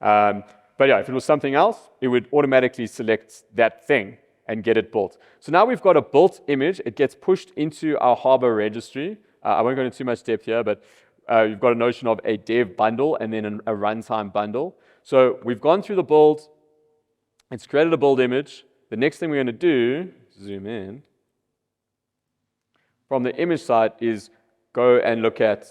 But yeah, if it was something else, it would automatically select that thing and get it built. So now we've got a built image. It gets pushed into our Harbor registry. I won't go into too much depth here, but you've got a notion of a dev bundle and then a runtime bundle. So we've gone through the build. It's created a build image. The next thing we're going to do, zoom in, from the image side is go and look at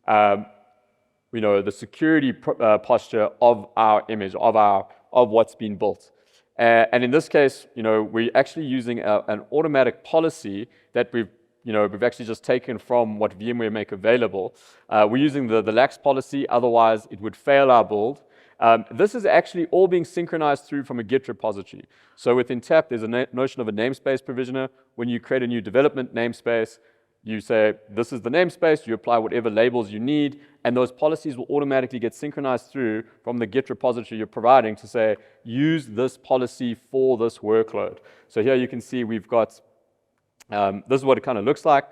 the security posture of our image, of what's been built. And in this case, we're actually using an automatic policy that we've actually just taken from what VMware make available. We're using the lax policy, otherwise it would fail our build. This is actually all being synchronized through from a Git repository. So within TAP, there's a notion of a namespace provisioner. When you create a new development namespace, you say, this is the namespace, you apply whatever labels you need, and those policies will automatically get synchronized through from the Git repository you're providing to say, use this policy for this workload. So here you can see we've got, this is what it kind of looks like,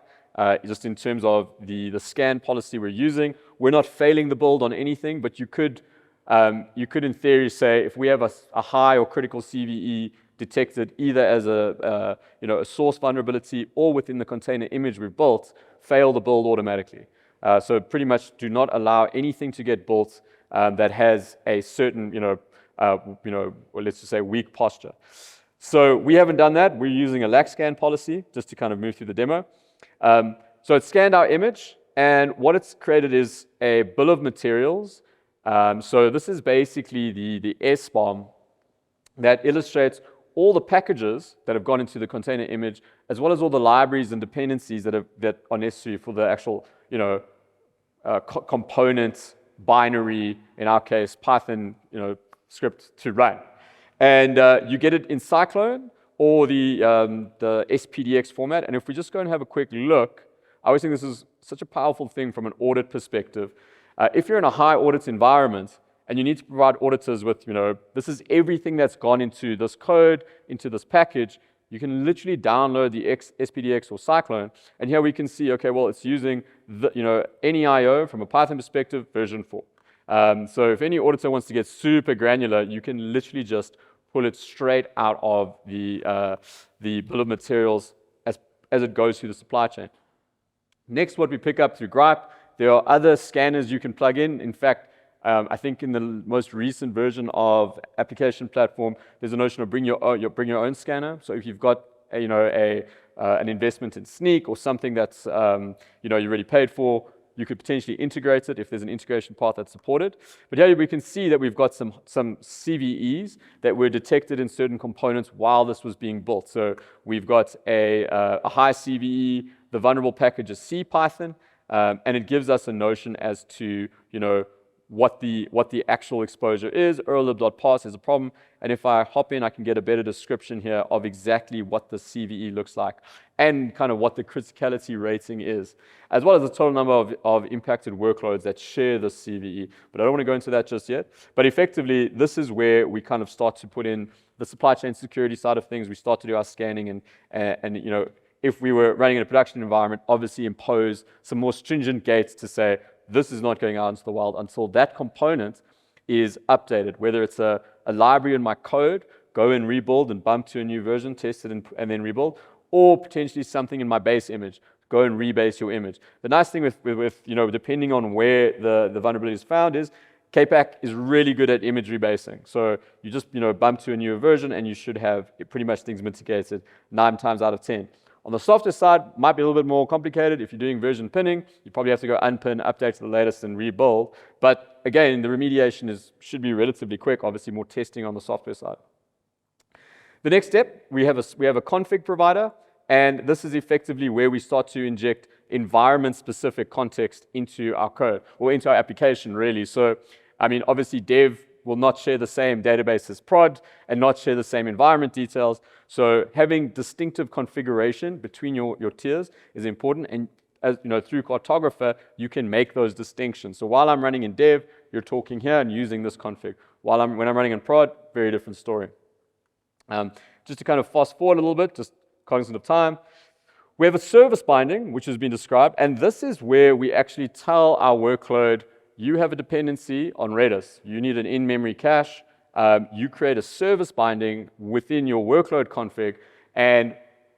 just in terms of the scan policy we're using. We're not failing the build on anything, but you could in theory say, if we have a high or critical CVE detected either as a source vulnerability or within the container image we've built, fail the build automatically. So pretty much do not allow anything to get built that has a certain, well, let's just say weak posture. So we haven't done that. We're using a lax scan policy just to kind of move through the demo. So it scanned our image, and what it's created is a bill of materials. So this is basically the SBOM that illustrates all the packages that have gone into the container image, as well as all the libraries and dependencies that are necessary for the actual, component binary, in our case, Python, script to run. And you get it in Cyclone or the SPDX format. And if we just go and have a quick look, I always think this is such a powerful thing from an audit perspective. If you're in a high audit environment, and you need to provide auditors with, this is everything that's gone into this code, into this package, you can literally download the SPDX or Cyclone, and here we can see, okay, well, it's using NEIO from a Python perspective, version 4. So if any auditor wants to get super granular, you can literally just pull it straight out of the bill of materials as it goes through the supply chain. Next, what we pick up through Gripe, there are other scanners you can plug in. In fact, I think in the most recent version of Application Platform, there's a notion of bring your own scanner. So if you've got an investment in Sneak or something that's you already paid for, you could potentially integrate it if there's an integration path that's supported. But here we can see that we've got some CVEs that were detected in certain components while this was being built. So we've got a high CVE, the vulnerable package is CPython, and it gives us a notion as to, what the actual exposure is. erlib.parse is a problem, and if I hop in, I can get a better description here of exactly what the CVE looks like and kind of what the criticality rating is, as well as the total number of impacted workloads that share the CVE. But I don't want to go into that just yet. But effectively, this is where we kind of start to put in the supply chain security side of things. We start to do our scanning and if we were running in a production environment, obviously impose some more stringent gates to say, this is not going out into the wild until that component is updated, whether it's a library in my code, go and rebuild and bump to a new version, test it and then rebuild, or potentially something in my base image, go and rebase your image. The nice thing with depending on where the vulnerability is found is, KPAC is really good at image rebasing. So you just bump to a newer version and you should have pretty much things mitigated 9 times out of 10. On the software side, might be a little bit more complicated. If you're doing version pinning, you probably have to go unpin, update to the latest, and rebuild. But again, the remediation should be relatively quick, obviously more testing on the software side. The next step, we have a config provider, and this is effectively where we start to inject environment-specific context into our code, or into our application, really. So, obviously dev will not share the same database as prod and not share the same environment details. So having distinctive configuration between your tiers is important. And as through Cartographer, you can make those distinctions. So while I'm running in dev, you're talking here and using this config. When I'm running in prod, very different story. Just to kind of fast forward a little bit, just cognizant of time, we have a service binding, which has been described. And this is where we actually tell our workload, you have a dependency on Redis. You need an in-memory cache. You create a service binding within your workload config, and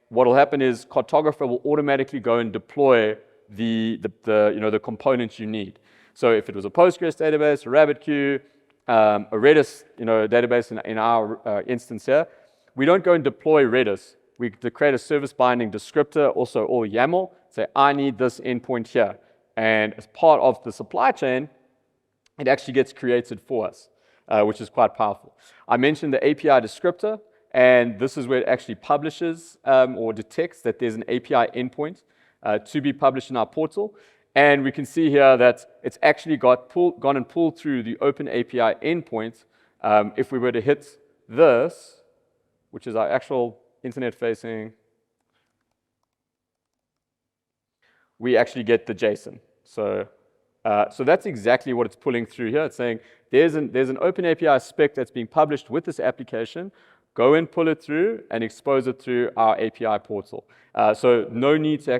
what will happen is Cartographer will automatically go and deploy the components you need. So if it was a Postgres database, a RabbitQueue, a Redis database in our instance here, we don't go and deploy Redis. We create a service binding descriptor, also all YAML, say I need this endpoint here. And as part of the supply chain, it actually gets created for us, which is quite powerful. I mentioned the API descriptor, and this is where it actually publishes or detects that there's an API endpoint to be published in our portal. And we can see here that it's actually gone and pulled through the Open API endpoint. If we were to hit this, which is our actual internet-facing, we actually get the JSON. So that's exactly what it's pulling through here. It's saying there's an Open API spec that's being published with this application. Go and pull it through and expose it through our API portal. So no need to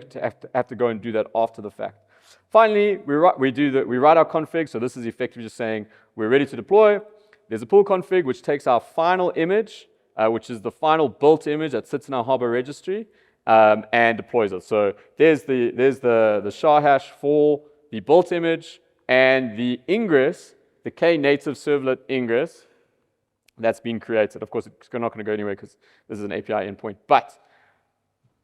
have to go and do that after the fact. Finally, we write our config. So this is effectively just saying we're ready to deploy. There's a pull config which takes our final image, which is the final built image that sits in our Harbor registry, and deploys it. So there's the SHA hash for the built image and the ingress, the Knative servlet ingress that's been created. Of course, it's not going to go anywhere because this is an API endpoint. But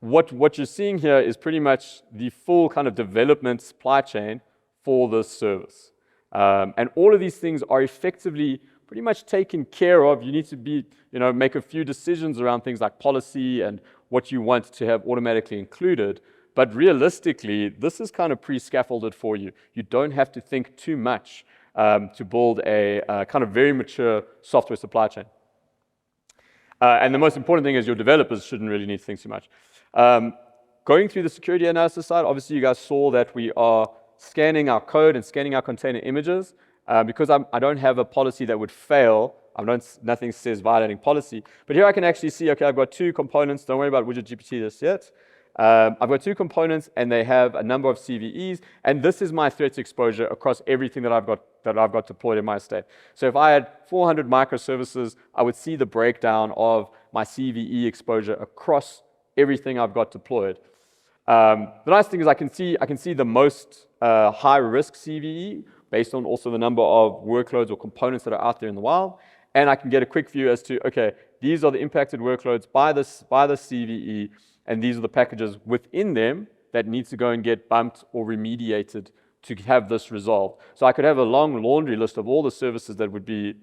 what you're seeing here is pretty much the full kind of development supply chain for this service. And all of these things are effectively pretty much taken care of. You need to make a few decisions around things like policy and what you want to have automatically included. But realistically, this is kind of pre-scaffolded for you. You don't have to think too much to build a kind of very mature software supply chain. And the most important thing is your developers shouldn't really need to think too much. Going through the security analysis side, obviously you guys saw that we are scanning our code and scanning our container images. Because I don't have a policy that would fail, nothing says violating policy. But here I can actually see, okay, I've got 2 components. Don't worry about widget GPT just yet. I've got 2 components, and they have a number of CVEs, and this is my threat exposure across everything that I've got deployed in my estate. So if I had 400 microservices, I would see the breakdown of my CVE exposure across everything I've got deployed. The nice thing is I can see the most high-risk CVE based on also the number of workloads or components that are out there in the wild, and I can get a quick view as to, okay, these are the impacted workloads by the CVE, and these are the packages within them that need to go and get bumped or remediated to have this resolved. So I could have a long laundry list of all the services that would be,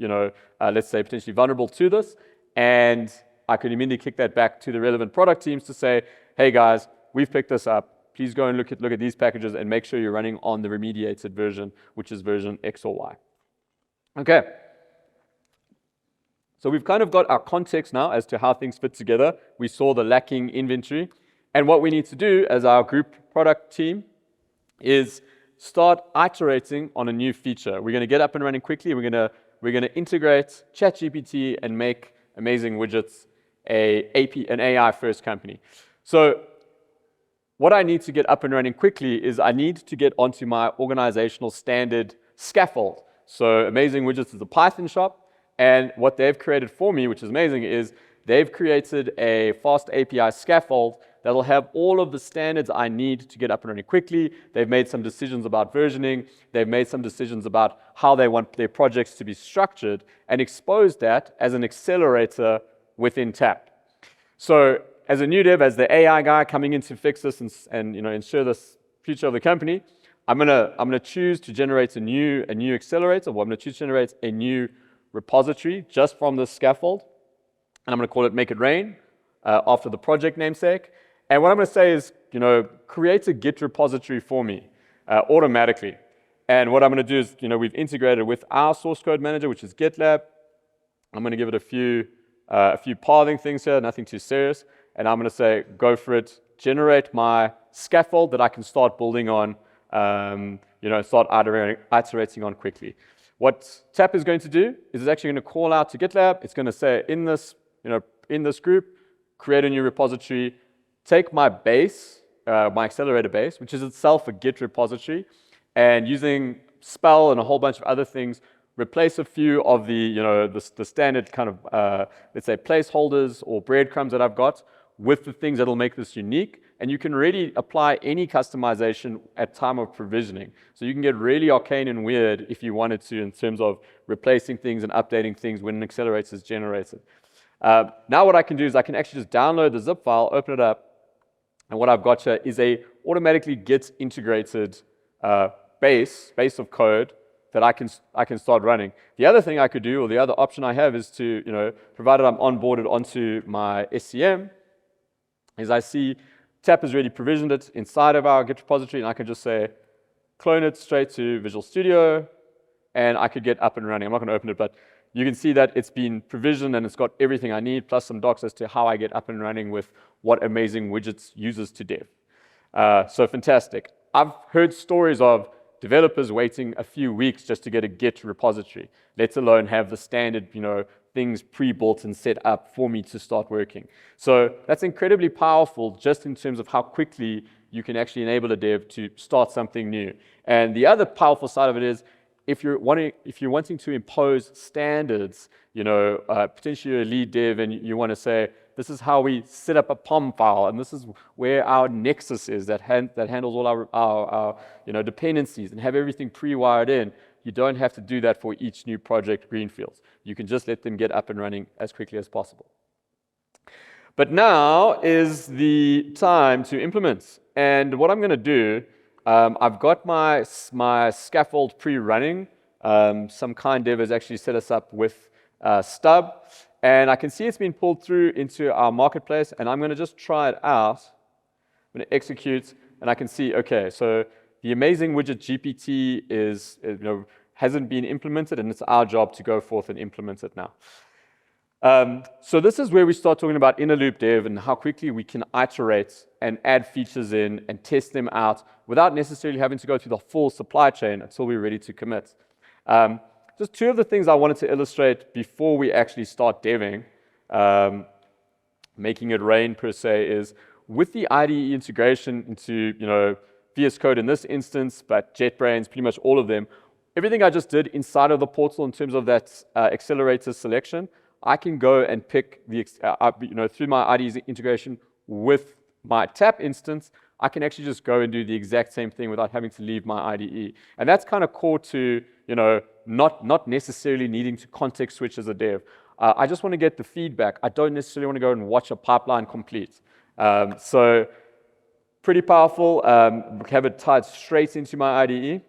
let's say, potentially vulnerable to this, and I could immediately kick that back to the relevant product teams to say, hey guys, we've picked this up. Please go and look at these packages and make sure you're running on the remediated version, which is version X or Y. Okay. So we've kind of got our context now as to how things fit together. We saw the lacking inventory. And what we need to do as our group product team is start iterating on a new feature. We're going to get up and running quickly. We're going to integrate ChatGPT and make amazing widgets an AI-first company. So what I need to get up and running quickly is I need to get onto my organizational standard scaffold. So Amazing Widgets is a Python shop, and what they've created for me, which is amazing, is they've created a fast API scaffold that'll have all of the standards I need to get up and running quickly. They've made some decisions about versioning. They've made some decisions about how they want their projects to be structured and exposed that as an accelerator within TAP. So as a new dev, as the AI guy coming in to fix this and ensure this future of the company, I'm gonna choose to generate a new accelerator, or I'm gonna choose to generate a new repository just from this scaffold, and I'm gonna call it Make It Rain after the project namesake. And what I'm going to say is, create a Git repository for me automatically. And what I'm going to do is, we've integrated with our source code manager, which is GitLab. I'm going to give it a few pathing things here, nothing too serious. And I'm going to say, go for it, generate my scaffold that I can start building on, start iterating on quickly. What TAP is going to do is it's actually going to call out to GitLab. It's going to say, in this group, create a new repository. Take my base, my accelerator base, which is itself a Git repository, and using spell and a whole bunch of other things, replace a few of the standard kind of, let's say, placeholders or breadcrumbs that I've got with the things that'll make this unique. And you can really apply any customization at time of provisioning. So you can get really arcane and weird if you wanted to in terms of replacing things and updating things when an accelerator is generated. Now what I can do is I can actually just download the zip file, open it up, and what I've got here is a automatically Git integrated base of code that I can start running. The other thing I could do, or the other option I have, is to, provided I'm onboarded onto my SCM, is I see TAP has already provisioned it inside of our Git repository, and I can just say, clone it straight to Visual Studio, and I could get up and running. I'm not going to open it, but you can see that it's been provisioned and it's got everything I need, plus some docs as to how I get up and running with what Amazing Widgets uses to dev. So fantastic. I've heard stories of developers waiting a few weeks just to get a Git repository, let alone have the standard, things pre-built and set up for me to start working. So that's incredibly powerful just in terms of how quickly you can actually enable a dev to start something new. And the other powerful side of it is, if you're wanting to impose standards, potentially you're a lead dev and you want to say, this is how we set up a POM file, and this is where our nexus is that handles all our dependencies and have everything pre-wired in. You don't have to do that for each new project greenfields. You can just let them get up and running as quickly as possible. But now is the time to implement. And what I'm going to do, I've got my scaffold pre-running. Some kind dev has actually set us up with Stub. And I can see it's been pulled through into our marketplace. And I'm going to just try it out. I'm going to execute. And I can see, OK, so the Amazing Widget GPT hasn't been implemented. And it's our job to go forth and implement it now. So this is where we start talking about inner loop dev and how quickly we can iterate and add features in and test them out without necessarily having to go through the full supply chain until we're ready to commit. Just two of the things I wanted to illustrate before we actually start deving, making it rain per se, is with the IDE integration into VS Code in this instance, but JetBrains, pretty much all of them, everything I just did inside of the portal in terms of that accelerator selection, I can go and pick through my IDE integration with my TAP instance, I can actually just go and do the exact same thing without having to leave my IDE. And that's kind of core to, not necessarily needing to context switch as a dev. I just want to get the feedback. I don't necessarily want to go and watch a pipeline complete. So pretty powerful. Have it tied straight into my IDE.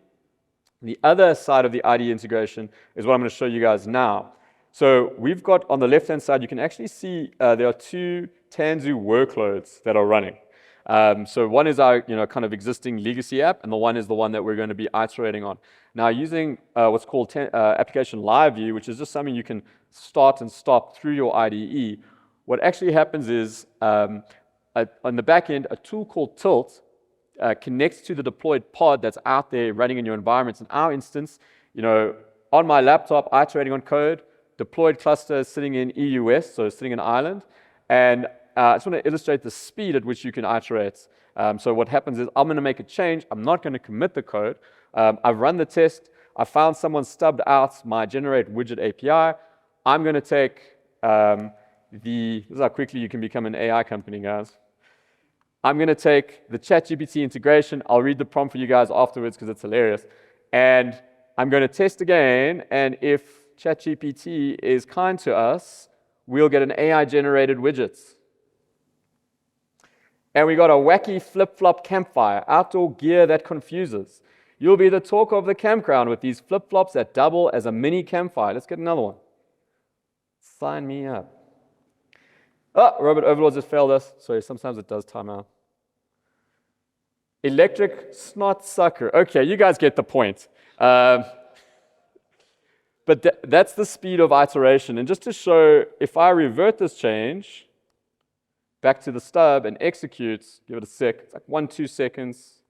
The other side of the IDE integration is what I'm going to show you guys now. So we've got on the left-hand side, you can actually see there are two Tanzu workloads that are running. So one is our kind of existing legacy app, and the one is the one that we're going to be iterating on. Now using what's called Application Live View, which is just something you can start and stop through your IDE, what actually happens is on the back end, a tool called Tilt connects to the deployed pod that's out there running in your environments. In our instance, on my laptop, iterating on code, deployed cluster sitting in EUS, so sitting in Ireland, and I just want to illustrate the speed at which you can iterate. So what happens is I'm going to make a change. I'm not going to commit the code. I've run the test. I found someone stubbed out my generate widget API. I'm going to take this is how quickly you can become an AI company, guys. I'm going to take the ChatGPT integration. I'll read the prompt for you guys afterwards because it's hilarious. And I'm going to test again. And if ChatGPT is kind to us, we'll get an AI-generated widget. And we got a wacky flip-flop campfire, outdoor gear that confuses. You'll be the talk of the campground with these flip-flops that double as a mini campfire. Let's get another one. Sign me up. Oh, Robot Overlords has failed us. Sorry, sometimes it does time out. Electric snot sucker. Okay, you guys get the point. But that's the speed of iteration. And just to show, if I revert this change back to the stub and execute, give it a sec, it's like 1-2 seconds,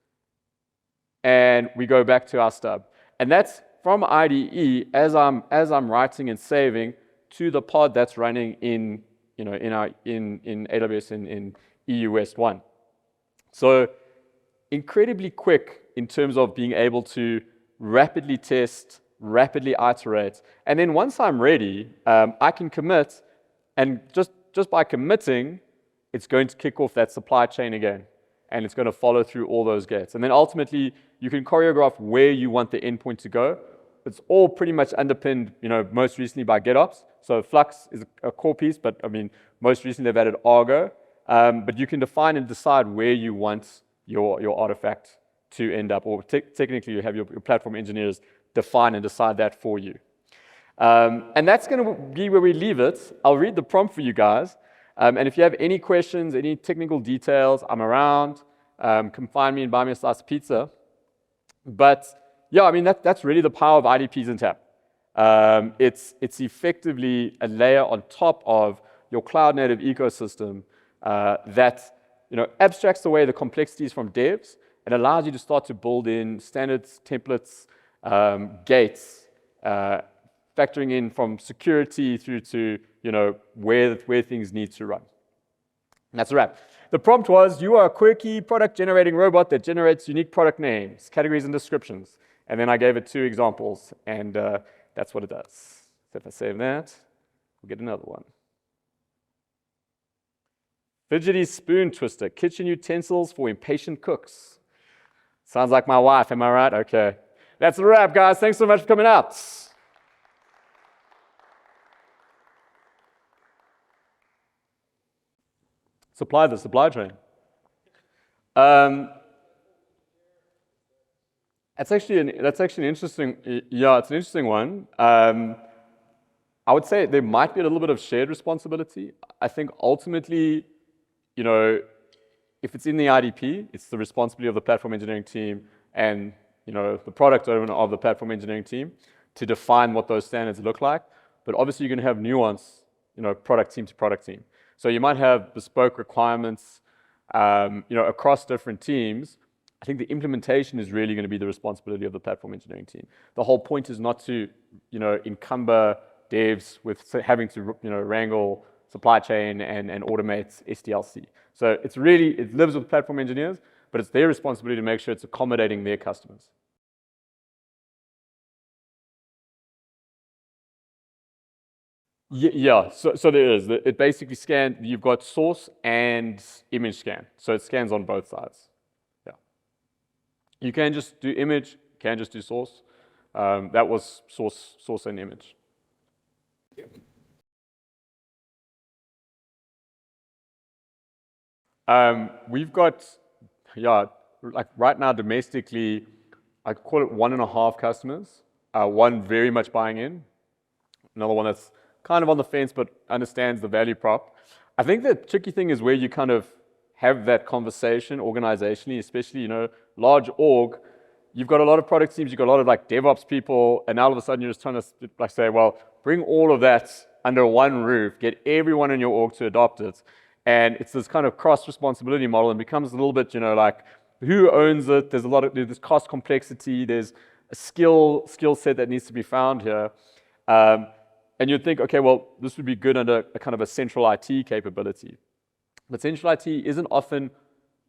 and we go back to our stub. And that's from IDE as I'm writing and saving to the pod that's running in AWS in EUS1. So incredibly quick in terms of being able to rapidly test, rapidly iterate, and then once I'm ready, I can commit, and just by committing, it's going to kick off that supply chain again, and it's going to follow through all those gates. And then ultimately, you can choreograph where you want the endpoint to go. It's all pretty much underpinned, most recently by GitOps. So Flux is a core piece, but I mean, most recently they've added Argo. But you can define and decide where you want your artifact to end up, or technically you have your platform engineers define and decide that for you. And that's going to be where we leave it. I'll read the prompt for you guys. And if you have any questions, any technical details, I'm around. Come find me and buy me a slice of pizza. But yeah, I mean, that's really the power of IDPs and TAP. It's effectively a layer on top of your cloud-native ecosystem that abstracts away the complexities from devs and allows you to start to build in standards, templates, gates, factoring in from security through to where things need to run. And that's a wrap. The prompt was, you are a quirky product-generating robot that generates unique product names, categories, and descriptions. And then I gave it 2 examples, and that's what it does. So if I save that, we'll get another one. Fidgety spoon twister, kitchen utensils for impatient cooks. Sounds like my wife, am I right? Okay. That's a wrap, guys. Thanks so much for coming out. Supply the supply chain. That's actually an interesting, yeah, it's an interesting one. I would say there might be a little bit of shared responsibility. I think ultimately, if it's in the IDP, it's the responsibility of the platform engineering team and the product owner of the platform engineering team to define what those standards look like. But obviously, you're going to have nuance, product team to product team. So you might have bespoke requirements, across different teams. I think the implementation is really going to be the responsibility of the platform engineering team. The whole point is not to, encumber devs with having to, wrangle supply chain and automate SDLC. So it lives with platform engineers, but it's their responsibility to make sure it's accommodating their customers. Yeah, so there is. It basically scans, you've got source and image scan. So it scans on both sides. Yeah. You can just do image, you can just do source. That was source and image. We've got, like right now domestically, I call it 1.5 customers, one very much buying in, another one that's kind of on the fence but understands the value prop. I think the tricky thing is where you kind of have that conversation organizationally, especially, you know, large org, you've got a lot of product teams, you've got a lot of like DevOps people, and now all of a sudden you're just trying to like say, well, bring all of that under one roof, get everyone in your org to adopt it. And it's this kind of cross responsibility model and becomes a little bit, you know, like who owns it? There's a lot of, there's cost complexity, there's a skill set that needs to be found here. And you'd think, okay, well, this would be good under a kind of a central IT capability. But central IT isn't often,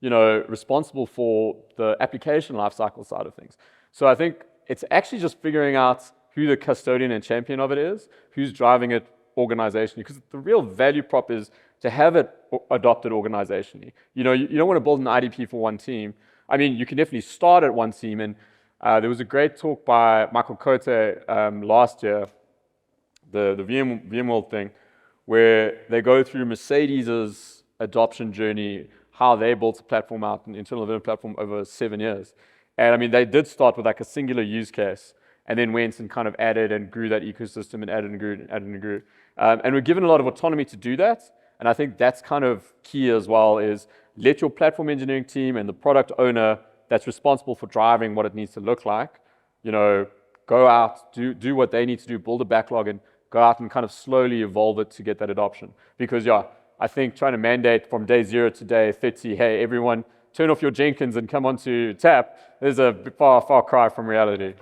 you know, responsible for the application lifecycle side of things. So I think it's actually just figuring out who the custodian and champion of it is, who's driving it organizationally, because the real value prop is to have it adopted organizationally. You know, you don't want to build an IDP for one team. I mean, you can definitely start at one team, and there was a great talk by Michael Cote last year, the VMworld thing, where they go through Mercedes's adoption journey, how they built a platform out, an internal development platform over 7 years. And I mean, they did start with like a singular use case and then went and kind of added and grew that ecosystem and added and grew and added and grew. And we're given a lot of autonomy to do that. And I think that's kind of key as well, is let your platform engineering team and the product owner that's responsible for driving what it needs to look like, you know, go out, do what they need to do, build a backlog and go out and kind of slowly evolve it to get that adoption. Because yeah, I think trying to mandate from day 0 to day 30, hey, everyone turn off your Jenkins and come onto Tap, there's a far, far cry from reality.